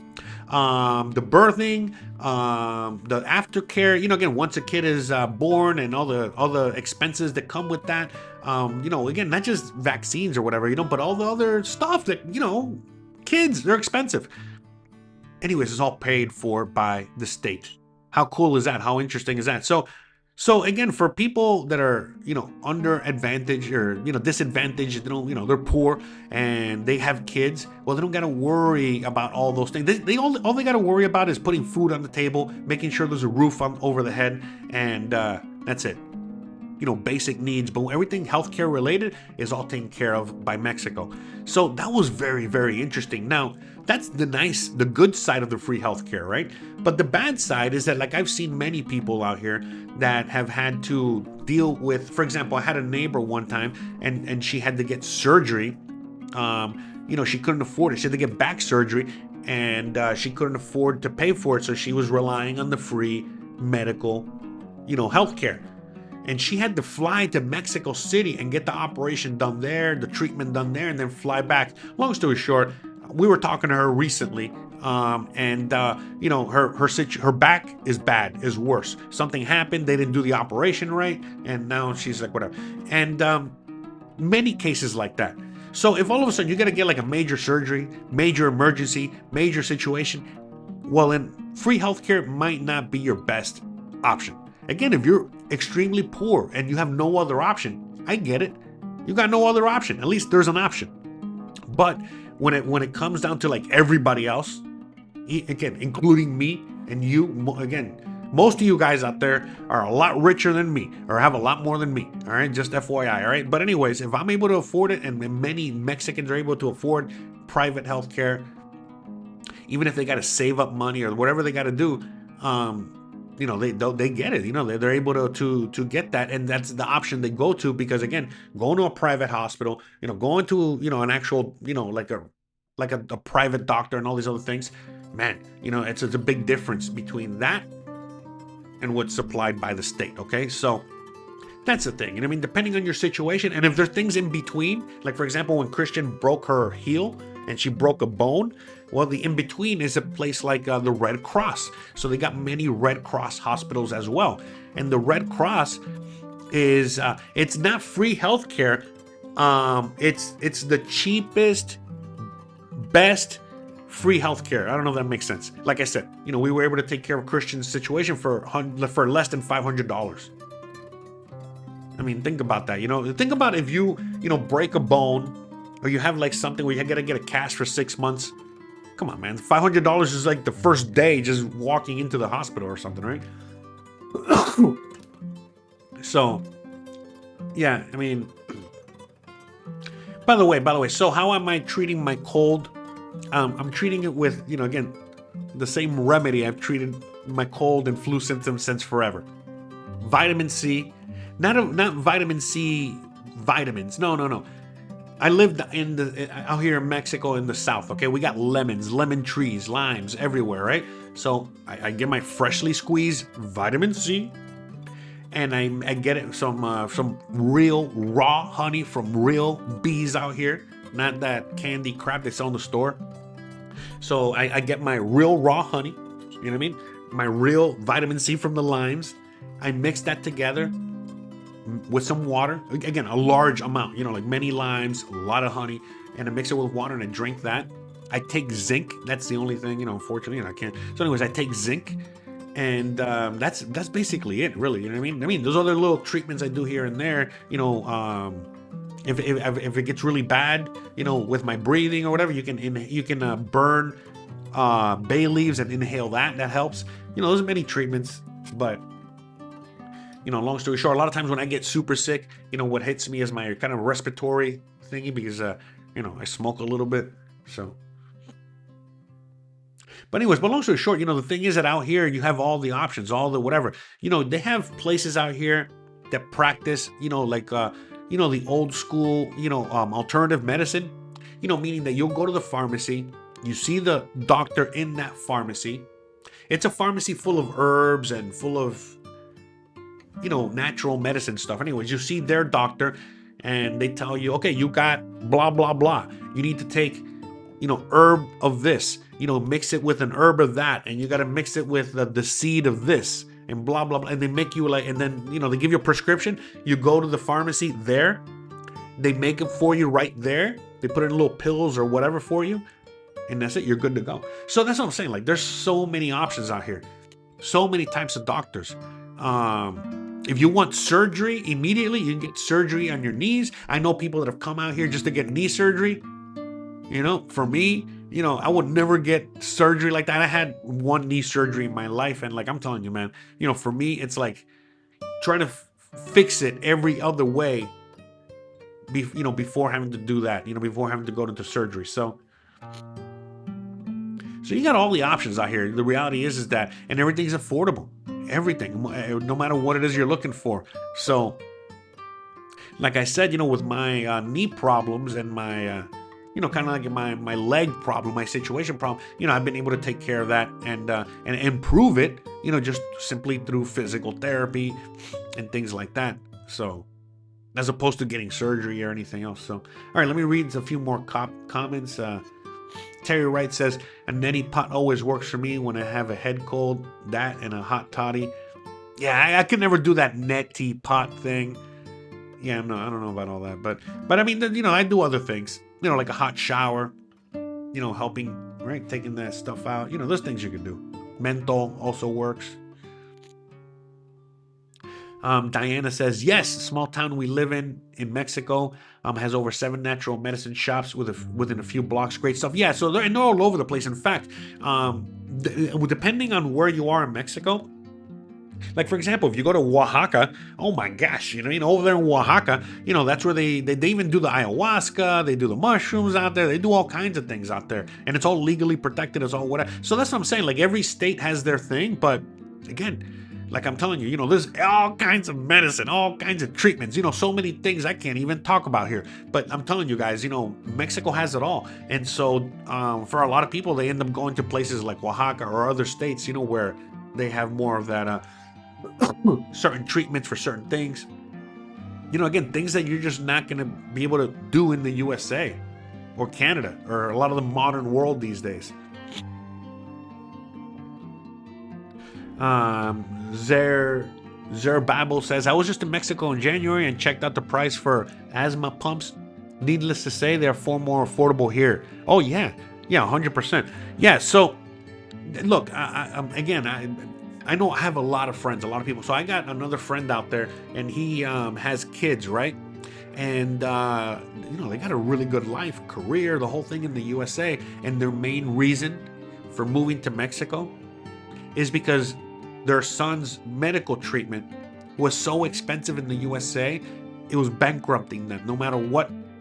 The birthing, the aftercare, you know, again, once a kid is born, and all the expenses that come with that, you know, again, not just vaccines or whatever, you know, but all the other stuff that, you know, kids, they're expensive. Anyways, it's all paid for by the state. How cool is that? How interesting is that? So again, for people that are, you know, under advantaged or, you know, disadvantaged, they don't, you know, they're poor and they have kids, well, they don't got to worry about all those things. All they got to worry about is putting food on the table, making sure there's a roof over the head, and that's it. basic needs, but everything healthcare related is all taken care of by Mexico. So that was very, very interesting. Now, that's the good side of the free healthcare, right? But the bad side is that, like, I've seen many people out here that have had to deal with, for example, I had a neighbor one time, and she had to get surgery. She couldn't afford it. She had to get back surgery, and she couldn't afford to pay for it, so she was relying on the free medical, healthcare. And she had to fly to Mexico City and get the operation done there, the treatment done there, and then fly back. Long story short, we were talking to her recently, and her back is bad, is worse. Something happened, they didn't do the operation right, and now she's like, whatever. And many cases like that. So if all of a sudden you got to get like a major surgery, major emergency, major situation, well, then free healthcare might not be your best option. Again, if you're extremely poor and you have no other option, I get it. You got no other option. At least there's an option. But when it comes down to like everybody else, again, including me and you, again, most of you guys out there are a lot richer than me or have a lot more than me. All right, just FYI. All right. But anyways, if I'm able to afford it, and many Mexicans are able to afford private healthcare, even if they got to save up money or whatever they got to do, they get it. They're able to get that, and that's the option they go to, because again, going to a private hospital, going to an actual like a private doctor and all these other things, man, it's a big difference between that and what's supplied by the state. Okay, so that's the thing. And I mean, depending on your situation, and if there's things in between, like for example, when Christian broke her heel and she broke a bone, well, the in between is a place like the Red Cross. So they got many Red Cross hospitals as well. And the Red Cross is it's not free healthcare. It's the cheapest, best free healthcare. I don't know if that makes sense. Like I said, we were able to take care of Christian's situation for less than $500. I mean, think about that. Think about if you break a bone, or you have like something where you gotta get a cast for 6 months. Come on, man. $500 is like the first day just walking into the hospital or something, right? So, yeah, I mean, by the way, so how am I treating my cold? I'm treating it with, again, the same remedy I've treated my cold and flu symptoms since forever. Vitamin C, not vitamin C vitamins. No. I lived out here in Mexico in the south. Okay, we got lemons, lemon trees, limes everywhere, right? So I get my freshly squeezed vitamin C, and I get it some real raw honey from real bees out here, not that candy crap they sell in the store. So I get my real raw honey, you know what I mean? My real vitamin C from the limes. I mix that together with some water. Again, a large amount, like many limes, a lot of honey, and I mix it with water and I drink that. I take zinc. That's the only thing, unfortunately, I can't. So anyways, I take zinc, and that's basically it, really. You know what I mean? I mean, those other little treatments I do here and there, if it gets really bad, with my breathing or whatever, you can burn bay leaves and inhale that. That helps. There's many treatments, but long story short, a lot of times when I get super sick, what hits me is my kind of respiratory thingy, because I smoke a little bit. So, but anyways, long story short, the thing is that out here you have all the options, all the whatever. They have places out here that practice, like the old school, alternative medicine, meaning that you'll go to the pharmacy, you see the doctor in that pharmacy. It's a pharmacy full of herbs and full of, natural medicine stuff. Anyways, you see their doctor and they tell you, okay, you got blah, blah, blah. You need to take, herb of this, mix it with an herb of that. And you got to mix it with the seed of this and blah, blah, blah. And they make you and then, they give you a prescription. You go to the pharmacy there. They make it for you right there. They put in little pills or whatever for you. And that's it. You're good to go. So that's what I'm saying. Like, there's so many options out here. So many types of doctors. If you want surgery immediately, you can get surgery on your knees. I know people that have come out here just to get knee surgery. For me, I would never get surgery like that. I had one knee surgery in my life, and like I'm telling you, man, for me, it's like trying to fix it every other way, before having to do that, before having to go into surgery. So you got all the options out here. The reality is that, and everything's affordable. Everything, no matter what it is you're looking for. So, like I said, with my knee problems and my, kind of like my leg problem, my situation problem, I've been able to take care of that and improve it, just simply through physical therapy and things like that. So, as opposed to getting surgery or anything else. So, all right, let me read a few more comments. Terry Wright says, a neti pot always works for me when I have a head cold, that and a hot toddy. Yeah, I could never do that neti pot thing. Yeah, no, I don't know about all that. But I mean, I do other things, like a hot shower, helping, right, taking that stuff out. There's things you can do. Menthol also works. Diana says, yes, small town we live in Mexico, has over 7 natural medicine shops within a few blocks. Great stuff. Yeah, so they're all over the place. In fact, depending on where you are in Mexico, like, for example, if you go to Oaxaca, oh my gosh, over there in Oaxaca, that's where they even do the ayahuasca, they do the mushrooms out there, they do all kinds of things out there, and it's all legally protected, it's all whatever. So that's what I'm saying, like, every state has their thing, but again, like I'm telling you, there's all kinds of medicine, all kinds of treatments, so many things I can't even talk about here. But I'm telling you guys, Mexico has it all. And so for a lot of people, they end up going to places like Oaxaca or other states, where they have more of that certain treatments for certain things. Again, things that you're just not going to be able to do in the USA or Canada or a lot of the modern world these days. Zerbabble says, I was just in Mexico in January and checked out the price for asthma pumps. Needless to say, they're far more affordable here. Oh, yeah. Yeah, 100%. Yeah, so, look, I know I have a lot of friends, a lot of people. So I got another friend out there, and he has kids, right? And, they got a really good life, career, the whole thing in the USA. And their main reason for moving to Mexico is because their son's medical treatment was so expensive in the USA, it was bankrupting them. No matter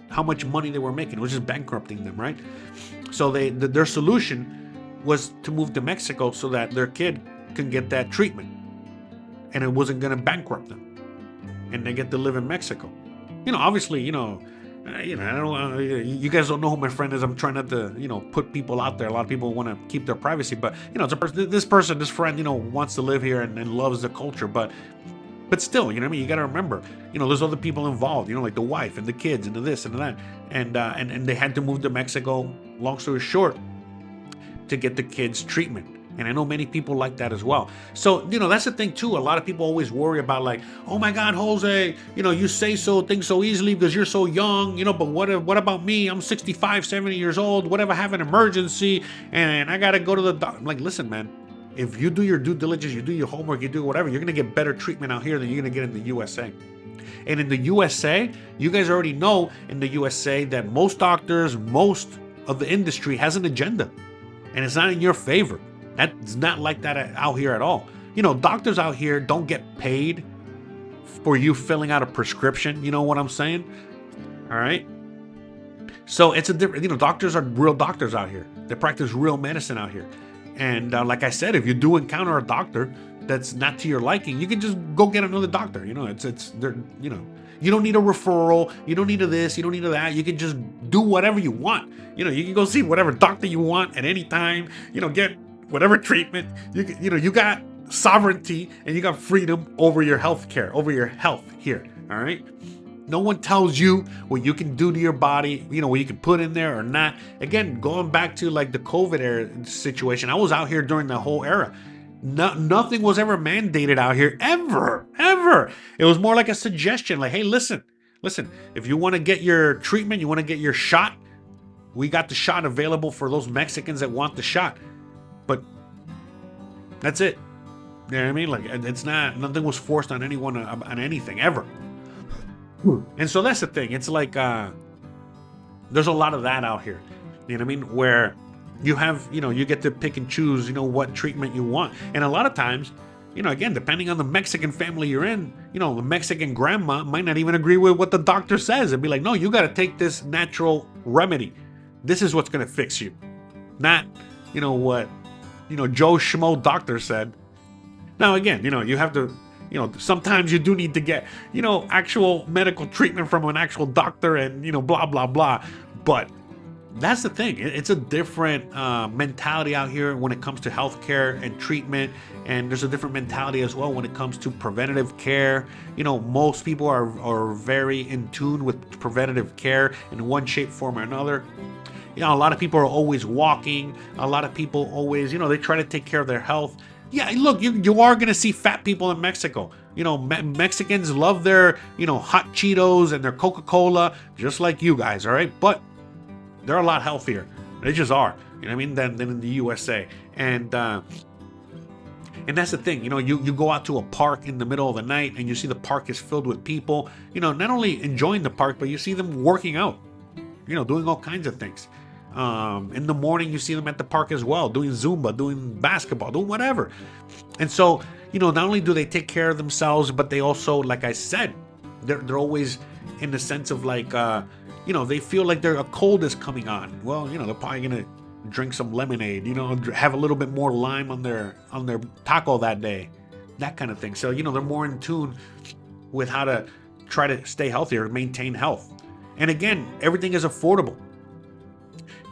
how much money they were making, it was just bankrupting them, right? So their solution was to move to Mexico so that their kid can get that treatment, and it wasn't going to bankrupt them, and they get to live in Mexico. Obviously, I don't. You guys don't know who my friend is. I'm trying not to, put people out there. A lot of people want to keep their privacy, but it's a person. This friend, wants to live here and loves the culture, but still, you got to remember, there's other people involved, like the wife and the kids and the this and that, and they had to move to Mexico. Long story short, to get the kids treatment. And I know many people like that as well. So, that's the thing too. A lot of people always worry about, like, oh my God, Jose, you say things so easily because you're so young, but what about me? I'm 65, 70 years old. What if I have an emergency and I got to go to the doctor? I'm like, listen, man, if you do your due diligence, you do your homework, you do whatever, you're going to get better treatment out here than you're going to get in the USA. And in the USA, you guys already know in the USA that most doctors, most of the industry has an agenda, and it's not in your favor. That's not like that out here at all. Doctors out here don't get paid for you filling out a prescription. You know what I'm saying? All right. So it's a different, doctors are real doctors out here. They practice real medicine out here. And like I said, if you do encounter a doctor that's not to your liking, you can just go get another doctor. You don't need a referral. You don't need this. You don't need that. You can just do whatever you want. You can go see whatever doctor you want at any time. Get whatever treatment. You got sovereignty and you got freedom over your health care, over your health here. All right. No one tells you what you can do to your body, what you can put in there or not. Again, going back to like the COVID era situation, I was out here during the whole era. Nothing was ever mandated out here, ever. It was more like a suggestion, like, hey, listen, if you want to get your treatment, you want to get your shot, we got the shot available for those Mexicans that want the shot. But that's it. You know what I mean? Like, it's nothing was forced on anyone on anything ever. And so that's the thing. It's like, there's a lot of that out here. You know what I mean? Where you have, you get to pick and choose, what treatment you want. And a lot of times, again, depending on the Mexican family you're in, the Mexican grandma might not even agree with what the doctor says and be like, no, you got to take this natural remedy. This is what's going to fix you. Not, what, Joe Schmo doctor said. Now, again, you have to, sometimes you do need to get, actual medical treatment from an actual doctor and, blah, blah, blah. But that's the thing. It's a different mentality out here when it comes to healthcare and treatment. And there's a different mentality as well when it comes to preventative care. Most people are very in tune with preventative care in one shape, form, or another. A lot of people are always walking. A lot of people always, they try to take care of their health. Yeah, look, you are going to see fat people in Mexico. Mexicans love their, hot Cheetos and their Coca-Cola, just like you guys, all right? But they're a lot healthier. They just are, than in the USA. And that's the thing, you go out to a park in the middle of the night and you see the park is filled with people, not only enjoying the park, but you see them working out, doing all kinds of things. In the morning, you see them at the park as well, doing Zumba, doing basketball, doing whatever. And so, not only do they take care of themselves, but they also, like I said, they're always in the sense of like, they feel like a cold is coming on. Well, they're probably going to drink some lemonade, have a little bit more lime on their taco that day, that kind of thing. So, they're more in tune with how to try to stay healthier, maintain health. And again, everything is affordable.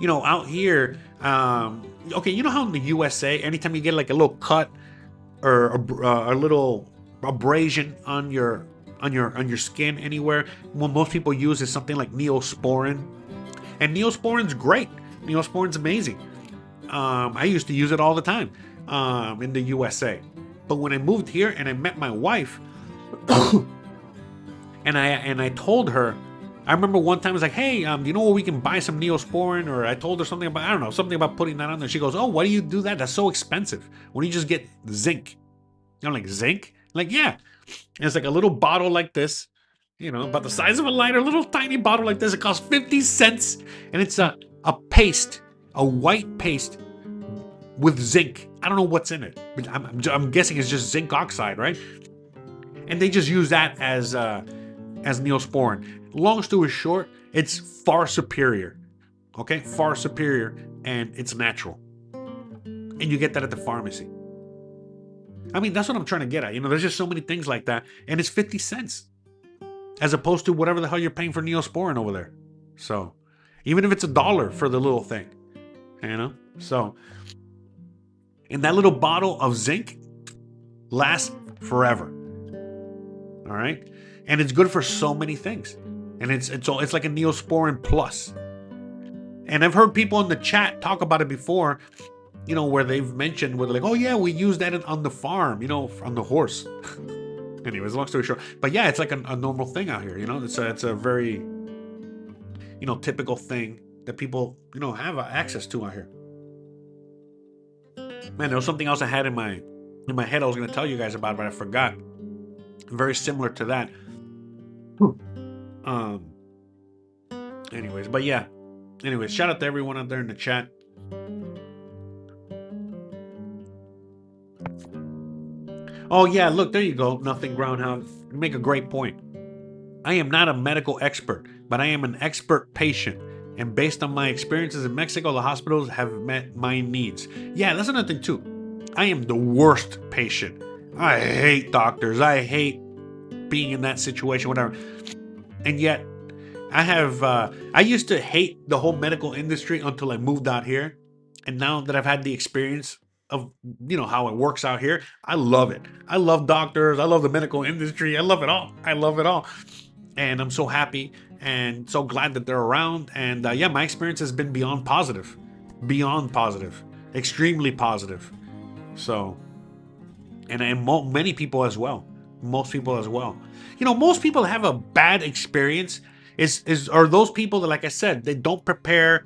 Out here, okay, how in the USA, anytime you get like a little cut or a little abrasion on your skin anywhere, what most people use is something like Neosporin. And Neosporin's great. Neosporin's amazing. I used to use it all the time in the USA. But when I moved here and I met my wife, and I told her, I remember one time I was like, hey, you know where we can buy some Neosporin? Or I told her something about putting that on there. She goes, oh, why do you do that? That's so expensive. Why don't you just get zinc? I'm like, zinc? Like, yeah. And it's like a little bottle like this, about the size of a lighter, little tiny bottle like this. It costs 50 cents. And it's a paste, a white paste with zinc. I don't know what's in it, but I'm guessing it's just zinc oxide, right? And they just use that as Neosporin. Long story short, it's far superior. Okay, far superior, and it's natural. And you get that at the pharmacy. I mean, that's what I'm trying to get at. There's just so many things like that, and it's 50 cents as opposed to whatever the hell you're paying for Neosporin over there. So, even if it's $1 for the little thing, So, and that little bottle of zinc lasts forever. All right, and it's good for so many things. And it's like a Neosporin Plus. And I've heard people in the chat talk about it before, where they've mentioned where they're like, oh yeah, we use that on the farm, on the horse. Anyways, long story short. But yeah, it's like a normal thing out here, It's a very, typical thing that people, have access to out here. Man, there was something else I had in my head I was going to tell you guys about, but I forgot. Very similar to that. Anyways, but yeah. Anyways, shout out to everyone out there in the chat. Oh yeah, look, there you go. Nothing Groundhog. You make a great point. I am not a medical expert, but I am an expert patient. And based on my experiences in Mexico, the hospitals have met my needs. Yeah, that's another thing too. I am the worst patient. I hate doctors. I hate being in that situation, whatever. And yet, I used to hate the whole medical industry until I moved out here. And now that I've had the experience of, how it works out here, I love it. I love doctors. I love the medical industry. I love it all. I love it all. And I'm so happy and so glad that they're around. And yeah, my experience has been beyond positive, extremely positive. So, and many people as well. Most people as well. Most people have a bad experience are those people that, like I said, they don't prepare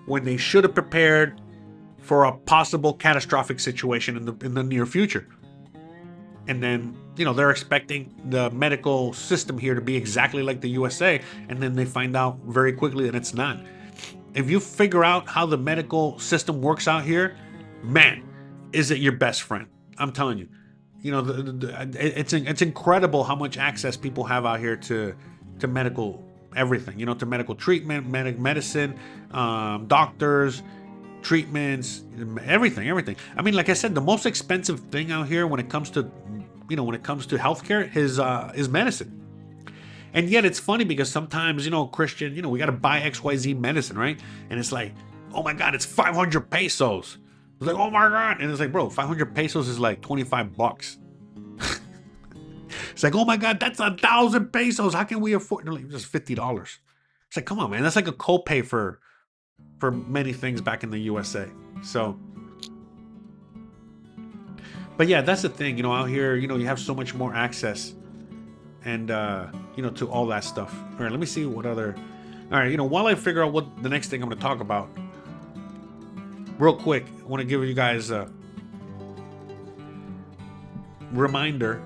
when they should have prepared for a possible catastrophic situation in the near future. And then, they're expecting the medical system here to be exactly like the USA, and then they find out very quickly that it's not. If you figure out how the medical system works out here, man, is it your best friend? I'm telling you. you know, it's incredible how much access people have out here to medical everything. You know, to medical treatment, medicine, doctors, treatments, everything. I mean, like I said, the most expensive thing out here when it comes to, you know, when it comes to healthcare is medicine. And yet it's funny because sometimes, you know, Christian, you know, we got to buy XYZ medicine, right? And it's like, oh my God, it's 500 pesos. It's like, oh my God. And it's like, bro, 500 pesos is like 25 bucks. It's like, oh my God, that's 1,000 pesos. How can we afford it? Like, just $50. It's like, come on, man. That's like a copay for many things back in the USA. So, but yeah, that's the thing, you know, out here, you know, you have so much more access and, you know, to all that stuff. All right, let me see what other, all right, you know, while I figure out what the next thing I'm going to talk about, real quick, I want to give you guys a reminder.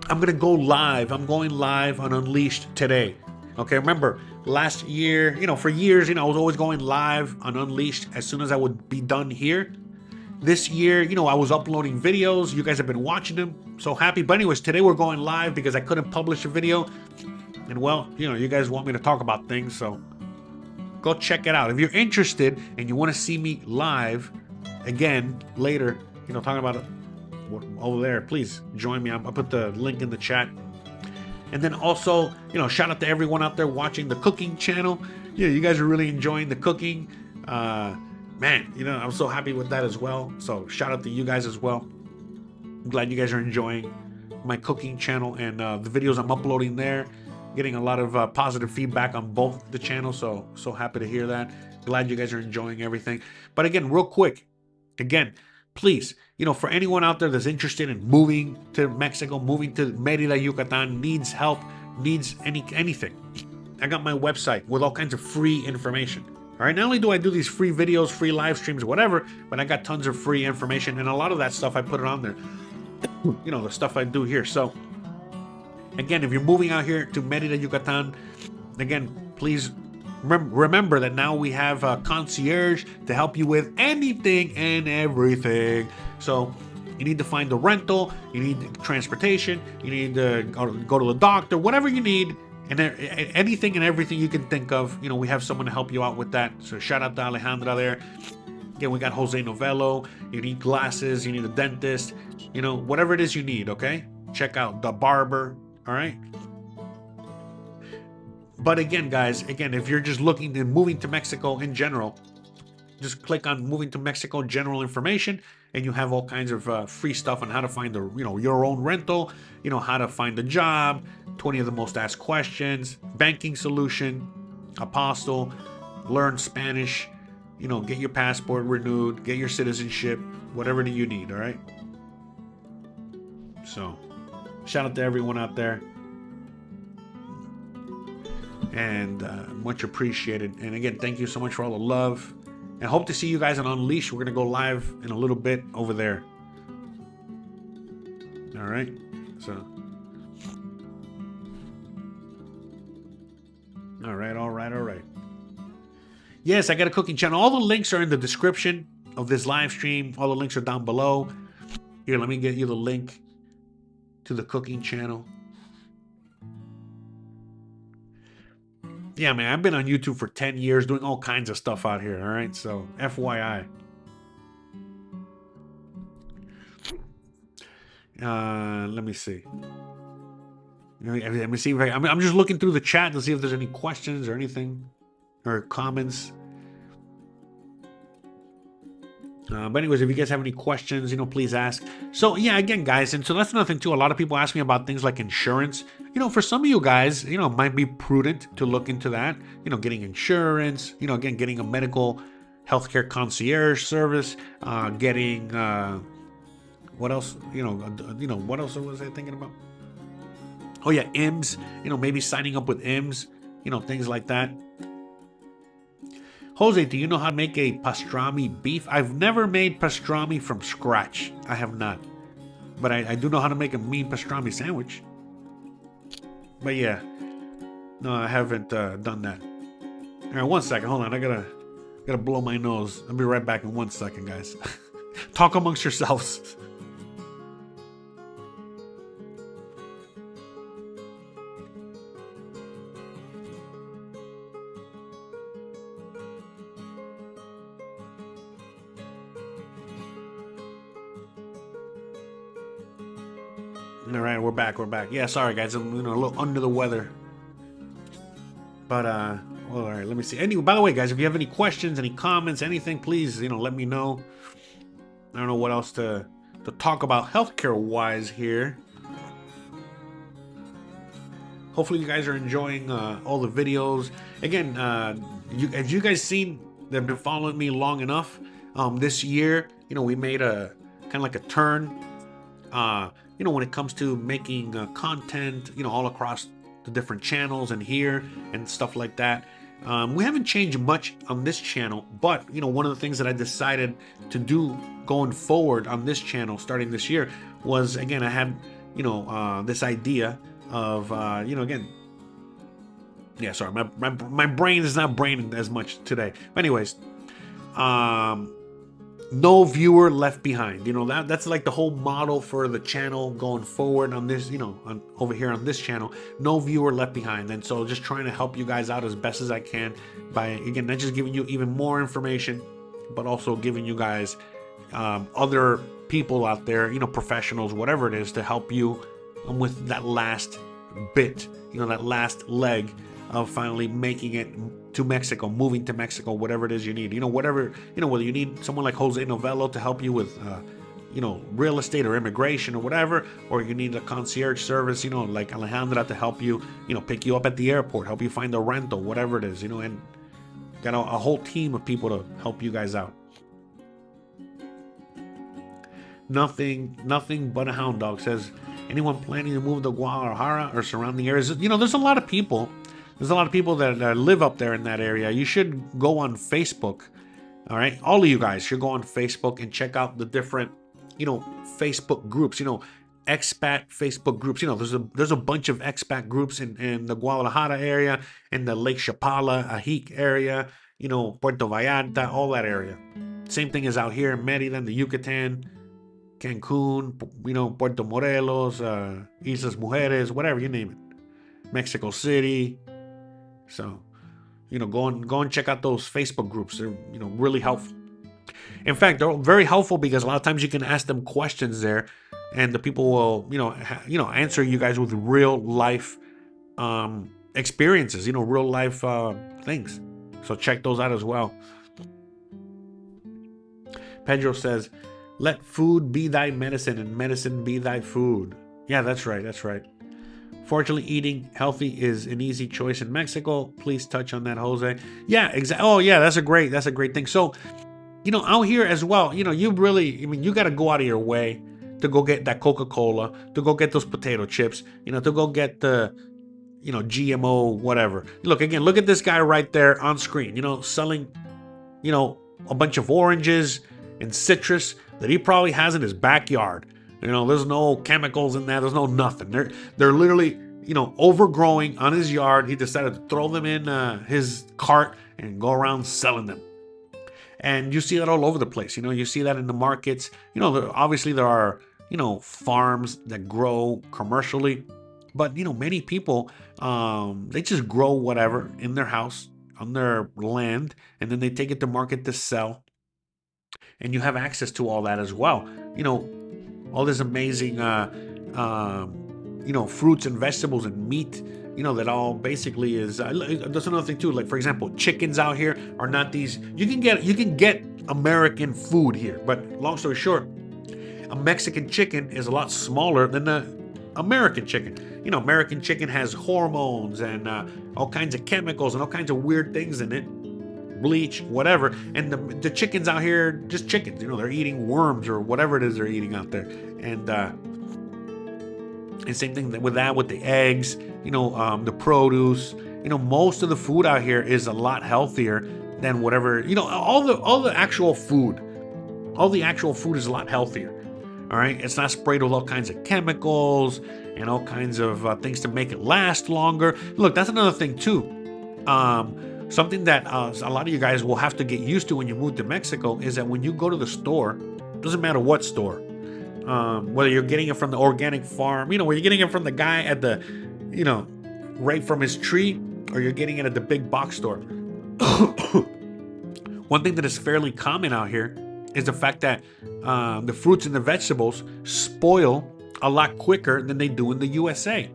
I'm going to go live. I'm going live on Unleashed today. Okay, remember, last year, you know, for years, you know, I was always going live on Unleashed as soon as I would be done here. This year, you know, I was uploading videos. You guys have been watching them. So happy. But anyways, today we're going live because I couldn't publish a video. And well, you know, you guys want me to talk about things, so go check it out. If you're interested and you want to see me live again later, you know, talking about it over there, please join me. I'll put the link in the chat. And then also, you know, shout out to everyone out there watching the cooking channel. Yeah, you guys are really enjoying the cooking. Man, you know, I'm so happy with that as well. So shout out to you guys as well. I'm glad you guys are enjoying my cooking channel and the videos I'm uploading there. Getting a lot of positive feedback on both the channels. So happy to hear that. Glad you guys are enjoying everything. But again, real quick, again, please, you know, for anyone out there that's interested in moving to Mexico, moving to Merida, Yucatan, needs help, needs anything, I got my website with all kinds of free information. All right, not only do I do these free videos, free live streams, whatever, but I got tons of free information, and a lot of that stuff I put it on there. You know, the stuff I do here. So, again, if you're moving out here to Merida, Yucatan, again, please remember that now we have a concierge to help you with anything and everything. So you need to find the rental, you need transportation, you need to go to the doctor, whatever you need, and anything and everything you can think of. You know, we have someone to help you out with that. So shout out to Alejandra there. Again, we got José Novelo. You need glasses, you need a dentist, you know, whatever it is you need, okay? Check out the barber, all right? But again, guys, if you're just looking to moving to Mexico in general, just click on moving to Mexico general information, and you have all kinds of free stuff on how to find your own rental, you know, how to find a job, 20 of the most asked questions, banking solution, apostle, learn Spanish, you know, get your passport renewed, get your citizenship, whatever you need, all right? So, shout out to everyone out there. And much appreciated. And again, thank you so much for all the love. And hope to see you guys on Unleash. We're going to go live in a little bit over there. All right. So. All right. Yes, I got a cooking channel. All the links are in the description of this live stream. All the links are down below. Here, let me get you the link to the cooking channel. Yeah, man, I've been on YouTube for 10 years doing all kinds of stuff out here, all right? So, FYI. Let me see. Let me see. I'm just looking through the chat to see if there's any questions or anything or comments. But anyways, if you guys have any questions, you know, please ask. So yeah, again, guys, and so that's another thing too. A lot of people ask me about things like insurance. You know, for some of you guys, you know, it might be prudent to look into that. You know, getting insurance. You know, again, getting a medical healthcare concierge service. Getting what else? You know, what else was I thinking about? Oh yeah, IMSS. You know, maybe signing up with IMSS. You know, things like that. Jose, do you know how to make a pastrami beef? I've never made pastrami from scratch. I have not. But I do know how to make a mean pastrami sandwich. But yeah. No, I haven't done that. All right, 1 second. Hold on. I gotta blow my nose. I'll be right back in 1 second, guys. Talk amongst yourselves. All right, we're back. We're back. Yeah, sorry guys, I'm a little under the weather. But well, all right. Let me see. Anyway, by the way, guys, if you have any questions, any comments, anything, please let me know. I don't know what else to talk about healthcare wise here. Hopefully, you guys are enjoying all the videos. Again, as you guys seen that have been following me long enough, this year, we made a kind of like a turn. When it comes to making content, all across the different channels and here and stuff like that. We haven't changed much on this channel, but one of the things that I decided to do going forward on this channel starting this year was, again, I had this idea of again, yeah, sorry, my brain is not braining as much today, but anyways, no viewer left behind. That's like the whole model for the channel going forward on this, over here on this channel. No viewer left behind. And so just trying to help you guys out as best as I can by, again, not just giving you even more information, but also giving you guys other people out there, professionals, whatever it is, to help you with that last bit, that last leg of finally making it to Mexico, moving to Mexico, whatever it is you need. Whether you need someone like José Novelo to help you with, real estate or immigration or whatever, or you need a concierge service, like Alejandra to help you, pick you up at the airport, help you find a rental, whatever it is, and got a whole team of people to help you guys out. Nothing but a hound dog says, anyone planning to move to Guadalajara or surrounding areas? There's a lot of people. There's a lot of people that live up there in that area. You should go on Facebook. All right, all of you guys should go on Facebook and check out the different, Facebook groups. Expat Facebook groups. There's a bunch of expat groups in the Guadalajara area, in the Lake Chapala, Ajic area. Puerto Vallarta, all that area. Same thing is out here in Mérida, in the Yucatan, Cancun, Puerto Morelos, Islas Mujeres, whatever you name it. Mexico City. So, go and check out those Facebook groups. They're, really helpful. In fact, they're very helpful because a lot of times you can ask them questions there, and the people will, answer you guys with real life experiences, real life things. So check those out as well. Pedro says, "Let food be thy medicine, and medicine be thy food." Yeah, that's right. That's right. Fortunately, eating healthy is an easy choice in Mexico. Please touch on that, Jose. Yeah, exactly. Oh, yeah, that's a great thing. So, out here as well, you really, you got to go out of your way to go get that Coca-Cola, to go get those potato chips, to go get the, GMO, whatever. Look at this guy right there on screen, selling, a bunch of oranges and citrus that he probably has in his backyard. There's no chemicals in that. There's no nothing. They're literally, overgrowing on his yard. He decided to throw them in his cart and go around selling them. And you see that all over the place. You see that in the markets. Obviously there are, farms that grow commercially. But, many people, they just grow whatever in their house, on their land, and then they take it to market to sell. And you have access to all that as well. All this amazing, fruits and vegetables and meat, that all basically is. That's another thing too. Like, for example, chickens out here are not these. You can get American food here, but long story short, a Mexican chicken is a lot smaller than the American chicken. American chicken has hormones and all kinds of chemicals and all kinds of weird things in it. Bleach, whatever, and the chickens out here, just chickens, they're eating worms or whatever it is they're eating out there, and same thing with the eggs, the produce, most of the food out here is a lot healthier than whatever, all the actual food is a lot healthier. All right, it's not sprayed with all kinds of chemicals and all kinds of things to make it last longer. Look, that's another thing too. Something that a lot of you guys will have to get used to when you move to Mexico is that when you go to the store, doesn't matter what store, whether you're getting it from the organic farm, where you're getting it from the guy at the, right from his tree, or you're getting it at the big box store. One thing that is fairly common out here is the fact that the fruits and the vegetables spoil a lot quicker than they do in the USA.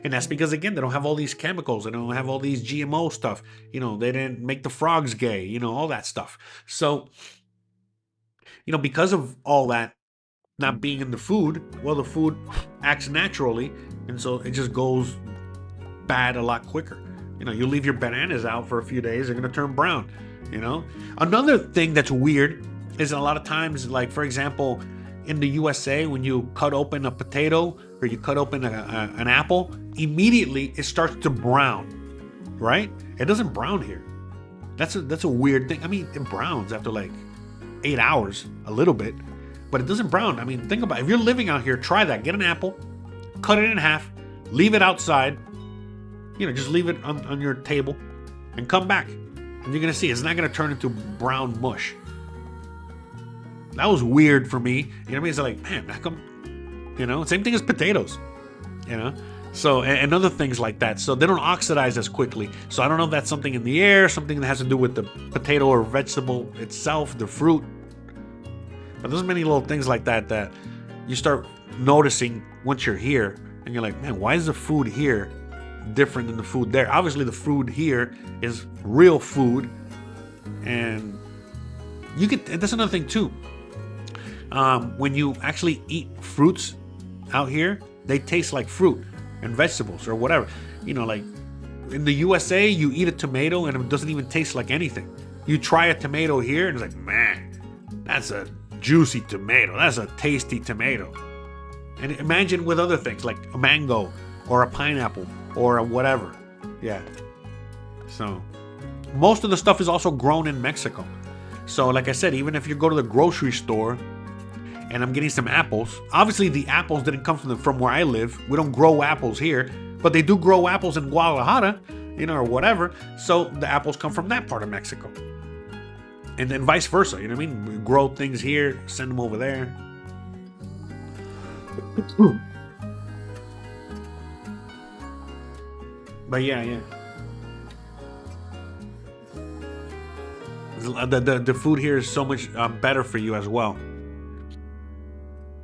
And that's because, again, they don't have all these chemicals. They don't have all these GMO stuff. They didn't make the frogs gay, all that stuff. So, because of all that not being in the food, well, the food acts naturally. And so it just goes bad a lot quicker. You leave your bananas out for a few days, they're going to turn brown. Another thing that's weird is a lot of times, like, for example, in the USA, when you cut open a potato or you cut open an apple, immediately it starts to brown, right? It doesn't brown here. That's a weird thing. I mean, it browns after like 8 hours, a little bit, but it doesn't brown. I mean, think about it. If you're living out here, try that. Get an apple, cut it in half, leave it outside, just leave it on your table and come back. And you're going to see it's not going to turn into brown mush. That was weird for me. What I mean? It's like, man, how come, same thing as potatoes, So, and other things like that. So they don't oxidize as quickly. So I don't know if that's something in the air, something that has to do with the potato or vegetable itself, the fruit. But there's many little things like that you start noticing once you're here. And you're like, man, why is the food here different than the food there? Obviously, the food here is real food. And that's another thing too. When you actually eat fruits out here, they taste like fruit and vegetables or whatever. Like in the USA, you eat a tomato and it doesn't even taste like anything. You try a tomato here and it's like, man, that's a juicy tomato. That's a tasty tomato. And imagine with other things like a mango or a pineapple or a whatever. Yeah. So most of the stuff is also grown in Mexico. So like I said, even if you go to the grocery store and I'm getting some apples, obviously the apples didn't come from where I live. We don't grow apples here, but they do grow apples in Guadalajara, or whatever. So the apples come from that part of Mexico. And then vice versa, you know what I mean? We grow things here, send them over there. But yeah. The food here is so much better for you as well.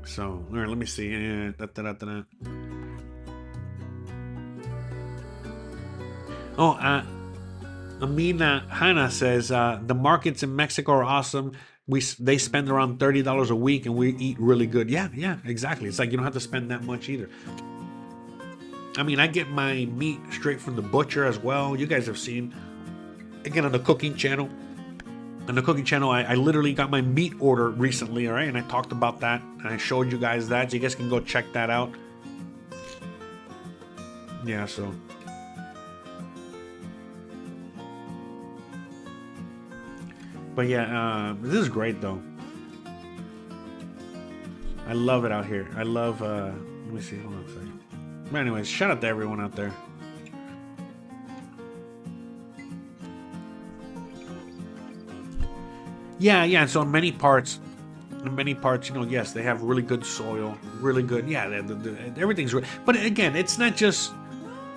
So, all right, let me see. Oh, Amina Hannah says, the markets in Mexico are awesome. They spend around $30 a week and we eat really good. Yeah, exactly. It's like you don't have to spend that much either. I mean, I get my meat straight from the butcher as well. You guys have seen, again, on the cooking channel. On the cooking channel, I literally got my meat order recently, all right? And I talked about that, and I showed you guys that, so you guys can go check that out. Yeah, so. But yeah, this is great, though. I love it out here. I love, let me see, hold on a second. But anyways, shout out to everyone out there. Yeah. So in many parts, yes, they have really good soil, really good. Yeah, everything's good. But again, it's not just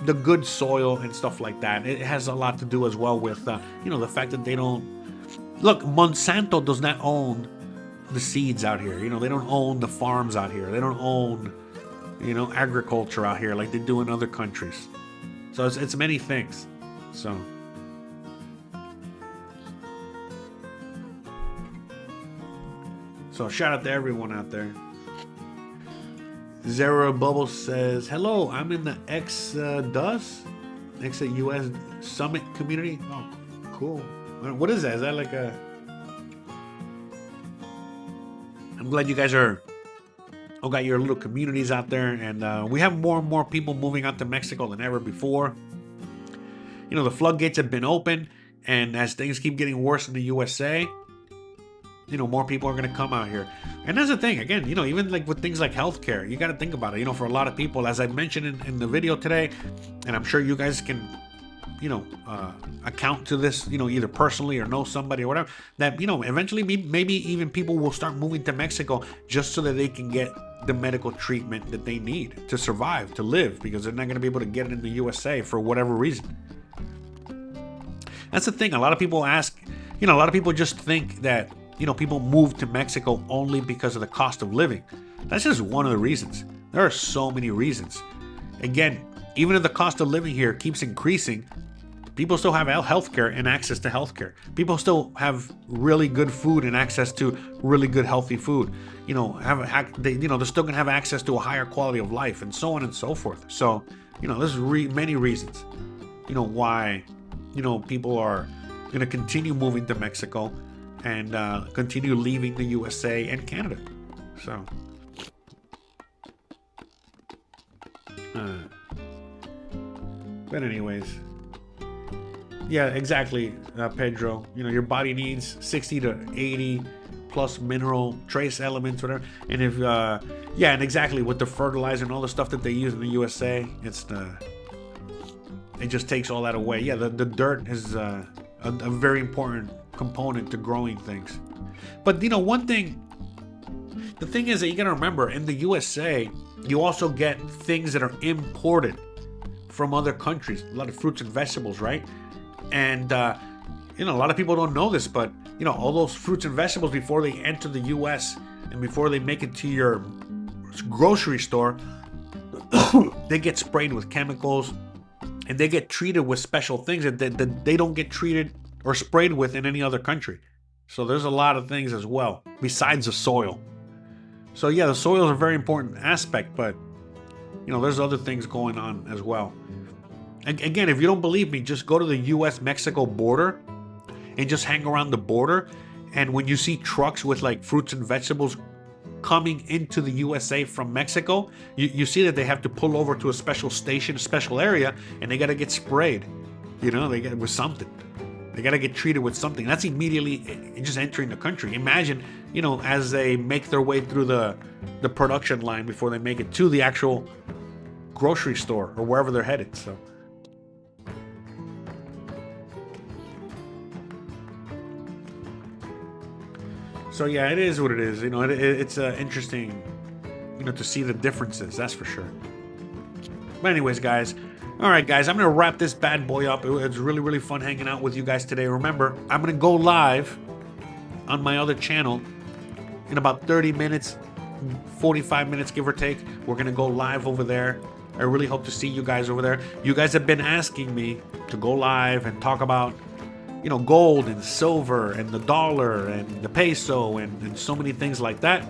the good soil and stuff like that. It has a lot to do as well with, the fact that they don't. Look, Monsanto does not own the seeds out here. They don't own the farms out here. They don't own, agriculture out here like they do in other countries. So it's many things. So. So shout out to everyone out there. Zara Bubble says, hello, I'm in the US Summit community. Oh, cool. What is that? Is that like a... I'm glad you guys got your little communities out there. And we have more and more people moving out to Mexico than ever before. The floodgates have been open. And as things keep getting worse in the USA... more people are going to come out here. And that's the thing, again, even like with things like healthcare, you got to think about it, for a lot of people, as I mentioned in the video today, and I'm sure you guys can, account to this, either personally or know somebody or whatever, that, eventually maybe even people will start moving to Mexico just so that they can get the medical treatment that they need to survive, to live, because they're not going to be able to get it in the USA for whatever reason. That's the thing. A lot of people ask, a lot of people just think that, people move to Mexico only because of the cost of living. That's just one of the reasons. There are so many reasons. Again, even if the cost of living here keeps increasing, people still have healthcare and access to healthcare. People still have really good food and access to really good healthy food. They're still gonna have access to a higher quality of life, and so on and so forth. So, there's many reasons, why, people are gonna continue moving to Mexico and continue leaving the USA and Canada. So. But anyways, yeah, exactly, Pedro. Your body needs 60 to 80 plus mineral trace elements, whatever. And if, and exactly with the fertilizer and all the stuff that they use in the USA, it just takes all that away. Yeah, the dirt is a very important component to growing things. But one thing, the thing is that you gotta remember, in the USA, you also get things that are imported from other countries. A lot of fruits and vegetables, right? And a lot of people don't know this, but all those fruits and vegetables, before they enter the US and before they make it to your grocery store, they get sprayed with chemicals and they get treated with special things that they don't get treated or sprayed with in any other country. So there's a lot of things as well besides the soil. So yeah, the soil is a very important aspect, but there's other things going on as well. Again, if you don't believe me, just go to the US-Mexico border and just hang around the border. And when you see trucks with like fruits and vegetables coming into the USA from Mexico, you see that they have to pull over to a special station, a special area, and they got to get sprayed. They get with something. They got to get treated with something. That's immediately just entering the country. Imagine, as they make their way through the production line before they make it to the actual grocery store or wherever they're headed. So yeah, it is what it is. It's interesting, to see the differences. That's for sure. But anyways, guys. All right, guys, I'm going to wrap this bad boy up. It was really, really fun hanging out with you guys today. Remember, I'm going to go live on my other channel in about 30 minutes, 45 minutes, give or take. We're going to go live over there. I really hope to see you guys over there. You guys have been asking me to go live and talk about, gold and silver and the dollar and the peso and so many things like that.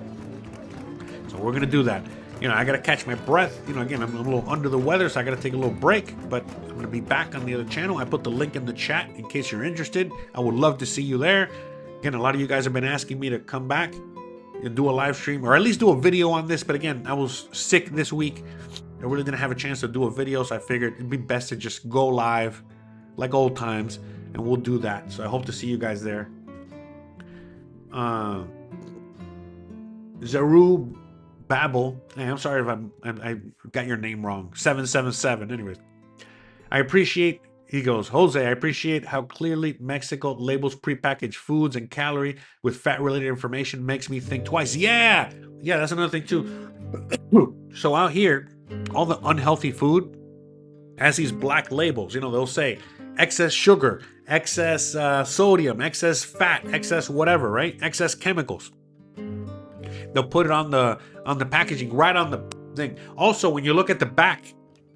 So we're going to do that. I got to catch my breath. Again, I'm a little under the weather, so I got to take a little break, but I'm going to be back on the other channel. I put the link in the chat in case you're interested. I would love to see you there. Again, a lot of you guys have been asking me to come back and do a live stream, or at least do a video on this. But again, I was sick this week. I really didn't have a chance to do a video, so I figured it'd be best to just go live like old times, and we'll do that. So I hope to see you guys there. Zeru Babel. Hey, I'm sorry if I got your name wrong. 777. Anyways, I appreciate. He goes, Jose, I appreciate how clearly Mexico labels prepackaged foods and calorie with fat-related information. Makes me think twice. Yeah, that's another thing too. So out here, all the unhealthy food has these black labels. They'll say excess sugar, excess sodium, excess fat, excess whatever, right? Excess chemicals. They'll put it on the packaging, right on the thing. Also, when you look at the back,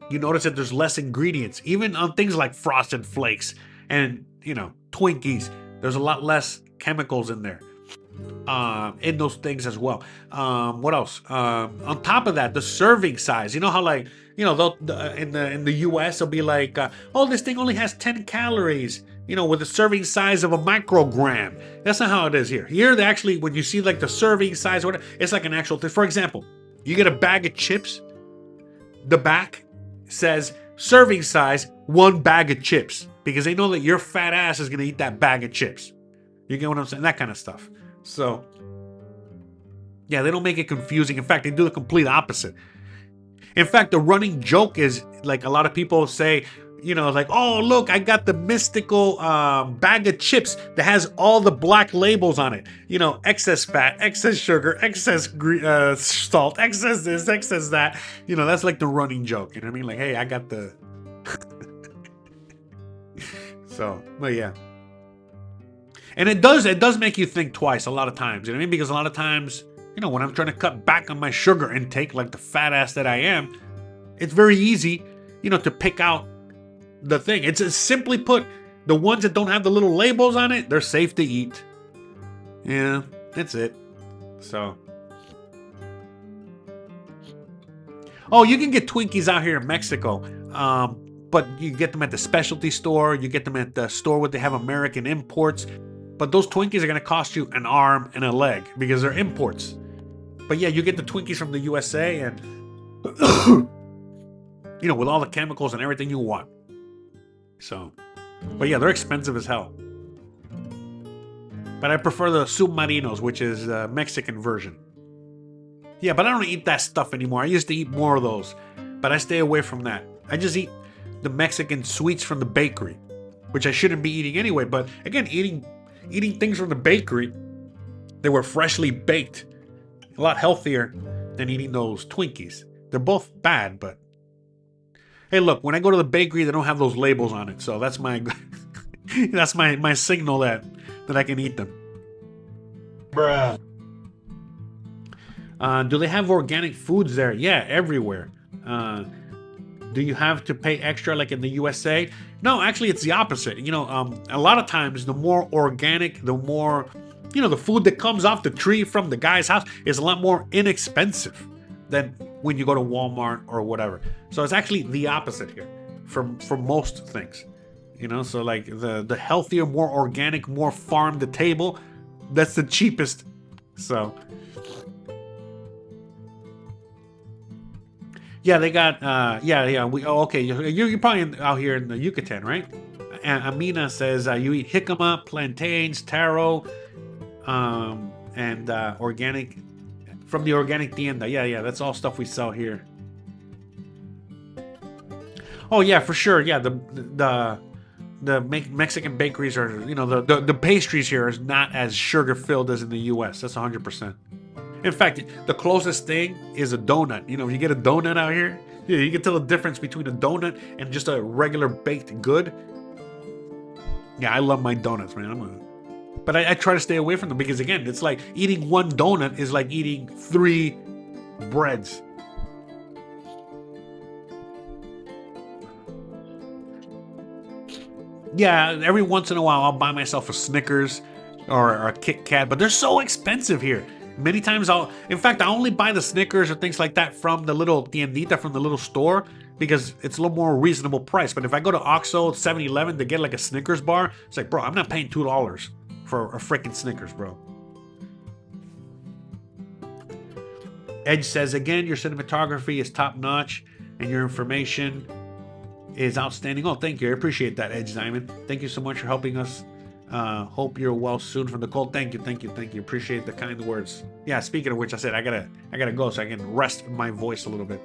you notice that there's less ingredients. Even on things like Frosted Flakes and, Twinkies, there's a lot less chemicals in there. In those things as well. What else? On top of that, the serving size. You know how in the US, they'll be like, this thing only has 10 calories. With a serving size of a microgram. That's not how it is here. Here, they actually, when you see like the serving size, or whatever, it's like an actual thing. For example, you get a bag of chips. The back says serving size, 1 bag of chips, because they know that your fat ass is going to eat that bag of chips. You get what I'm saying? That kind of stuff. So, yeah, they don't make it confusing. In fact, they do the complete opposite. In fact, the running joke is like a lot of people say, like, oh, look, I got the mystical bag of chips that has all the black labels on it. Excess fat, excess sugar, excess salt, excess this, excess that. That's like the running joke. You know what I mean? Like, hey, I got the... So, but yeah. And it does make you think twice a lot of times. You know what I mean? Because a lot of times, when I'm trying to cut back on my sugar intake, like the fat ass that I am, it's very easy, to pick out the thing. It's simply put, the ones that don't have the little labels on it, they're safe to eat. Yeah, that's it. So. Oh, you can get Twinkies out here in Mexico. But you get them at the specialty store. You get them at the store where they have American imports. But those Twinkies are going to cost you an arm and a leg because they're imports. But yeah, you get the Twinkies from the USA and, with all the chemicals and everything you want. So, but yeah, they're expensive as hell. But I prefer the submarinos, which is the Mexican version. Yeah, but I don't eat that stuff anymore. I used to eat more of those, but I stay away from that. I just eat the Mexican sweets from the bakery, which I shouldn't be eating anyway. But again, eating things from the bakery, they were freshly baked, a lot healthier than eating those Twinkies. They're both bad, but hey, look, when I go to the bakery, they don't have those labels on it, so that's my that's my signal that I can eat them. Bruh. Do they have organic foods there? Yeah, everywhere. Do you have to pay extra like in the USA? No, actually, it's the opposite. A lot of times, the more organic, the more, the food that comes off the tree from the guy's house is a lot more inexpensive than when you go to Walmart or whatever. So it's actually the opposite here for most things. So like the healthier, more organic, more farm to table, that's the cheapest. So. Yeah, they got, okay, you're probably out here in the Yucatan, right? And Amina says you eat jicama, plantains, taro, and organic, from the organic tienda. Yeah, that's all stuff we sell here. Oh yeah, for sure. Yeah, the Mexican bakeries are, the pastries here is not as sugar filled as in the U.S. That's 100%. In fact, the closest thing is a donut. You get a donut out here, yeah, you can tell the difference between a donut and just a regular baked good. Yeah, I love my donuts, man. But I try to stay away from them because, again, it's like eating one donut is like eating 3 breads. Yeah, every once in a while I'll buy myself a Snickers or a Kit Kat, but they're so expensive here. Many times I only buy the Snickers or things like that from the little tiendita, from the little store, because it's a little more reasonable price. But if I go to Oxxo, 7-Eleven to get like a Snickers bar, it's like, bro, I'm not paying $2 for a freaking Snickers, bro. Edge says, again, your cinematography is top notch and your information is outstanding. Oh, thank you. I appreciate that, Edge Diamond. Thank you so much for helping us. Hope you're well soon from the cold. Thank you. Appreciate the kind words. Yeah, speaking of which, I said I gotta go so I can rest my voice a little bit.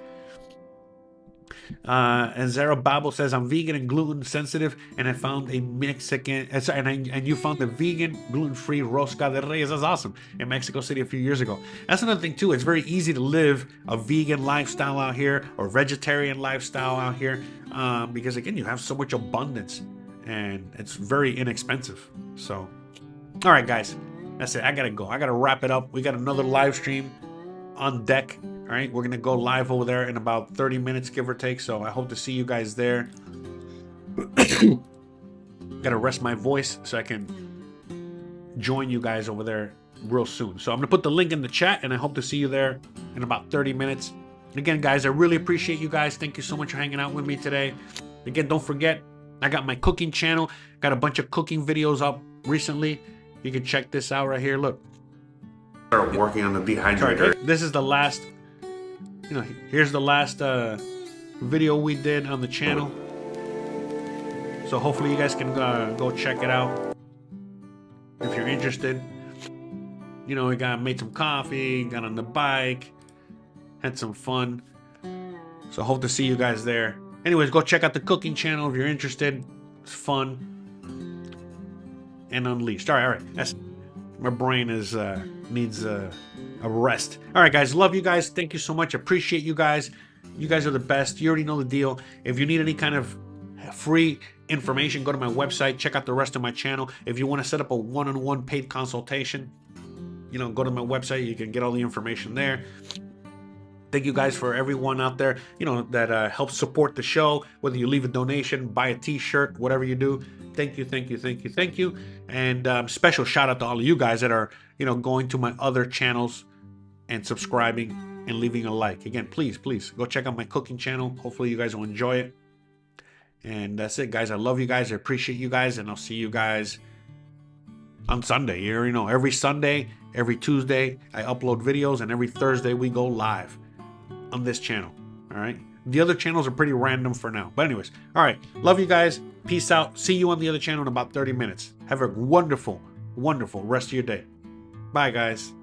And Zero Babel says, I'm vegan and gluten sensitive, and I found a Mexican, and you found a vegan gluten-free rosca de reyes. That's awesome. In Mexico City a few years ago. That's another thing too. It's very easy to live a vegan lifestyle out here or vegetarian lifestyle out here, because again, you have so much abundance. And it's very inexpensive. So, all right, guys, that's it. I gotta go. I gotta wrap it up. We got another live stream on deck. All right, we're gonna go live over there in about 30 minutes, give or take. So I hope to see you guys there. Gotta rest my voice so I can join you guys over there real soon. So I'm gonna put the link in the chat, and I hope to see you there in about 30 minutes. Again, guys, I really appreciate you guys. Thank you so much for hanging out with me today. Again, don't forget, I got my cooking channel. Got a bunch of cooking videos up recently. You can check this out right here. Look. Start working on the dehydrator. This is the last, here's the last video we did on the channel. So hopefully you guys can go check it out if you're interested. We made some coffee, got on the bike, had some fun. So hope to see you guys there. Anyways, go check out the cooking channel if you're interested. It's fun and unleashed. All right. My brain needs a rest. All right, guys. Love you guys. Thank you so much. Appreciate you guys. You guys are the best. You already know the deal. If you need any kind of free information, go to my website. Check out the rest of my channel. If you want to set up a one-on-one paid consultation, go to my website. You can get all the information there. Thank you guys for everyone out there, that helps support the show. Whether you leave a donation, buy a t-shirt, whatever you do. Thank you, thank you, thank you, thank you. And special shout out to all of you guys that are, going to my other channels and subscribing and leaving a like. Again, please go check out my cooking channel. Hopefully you guys will enjoy it. And that's it, guys. I love you guys. I appreciate you guys. And I'll see you guys on Sunday. You already know, every Sunday, every Tuesday, I upload videos. And every Thursday, we go live on this channel. All right. The other channels are pretty random for now. But anyways, all right. Love you guys. Peace out. See you on the other channel in about 30 minutes. Have a wonderful, wonderful rest of your day. Bye, guys.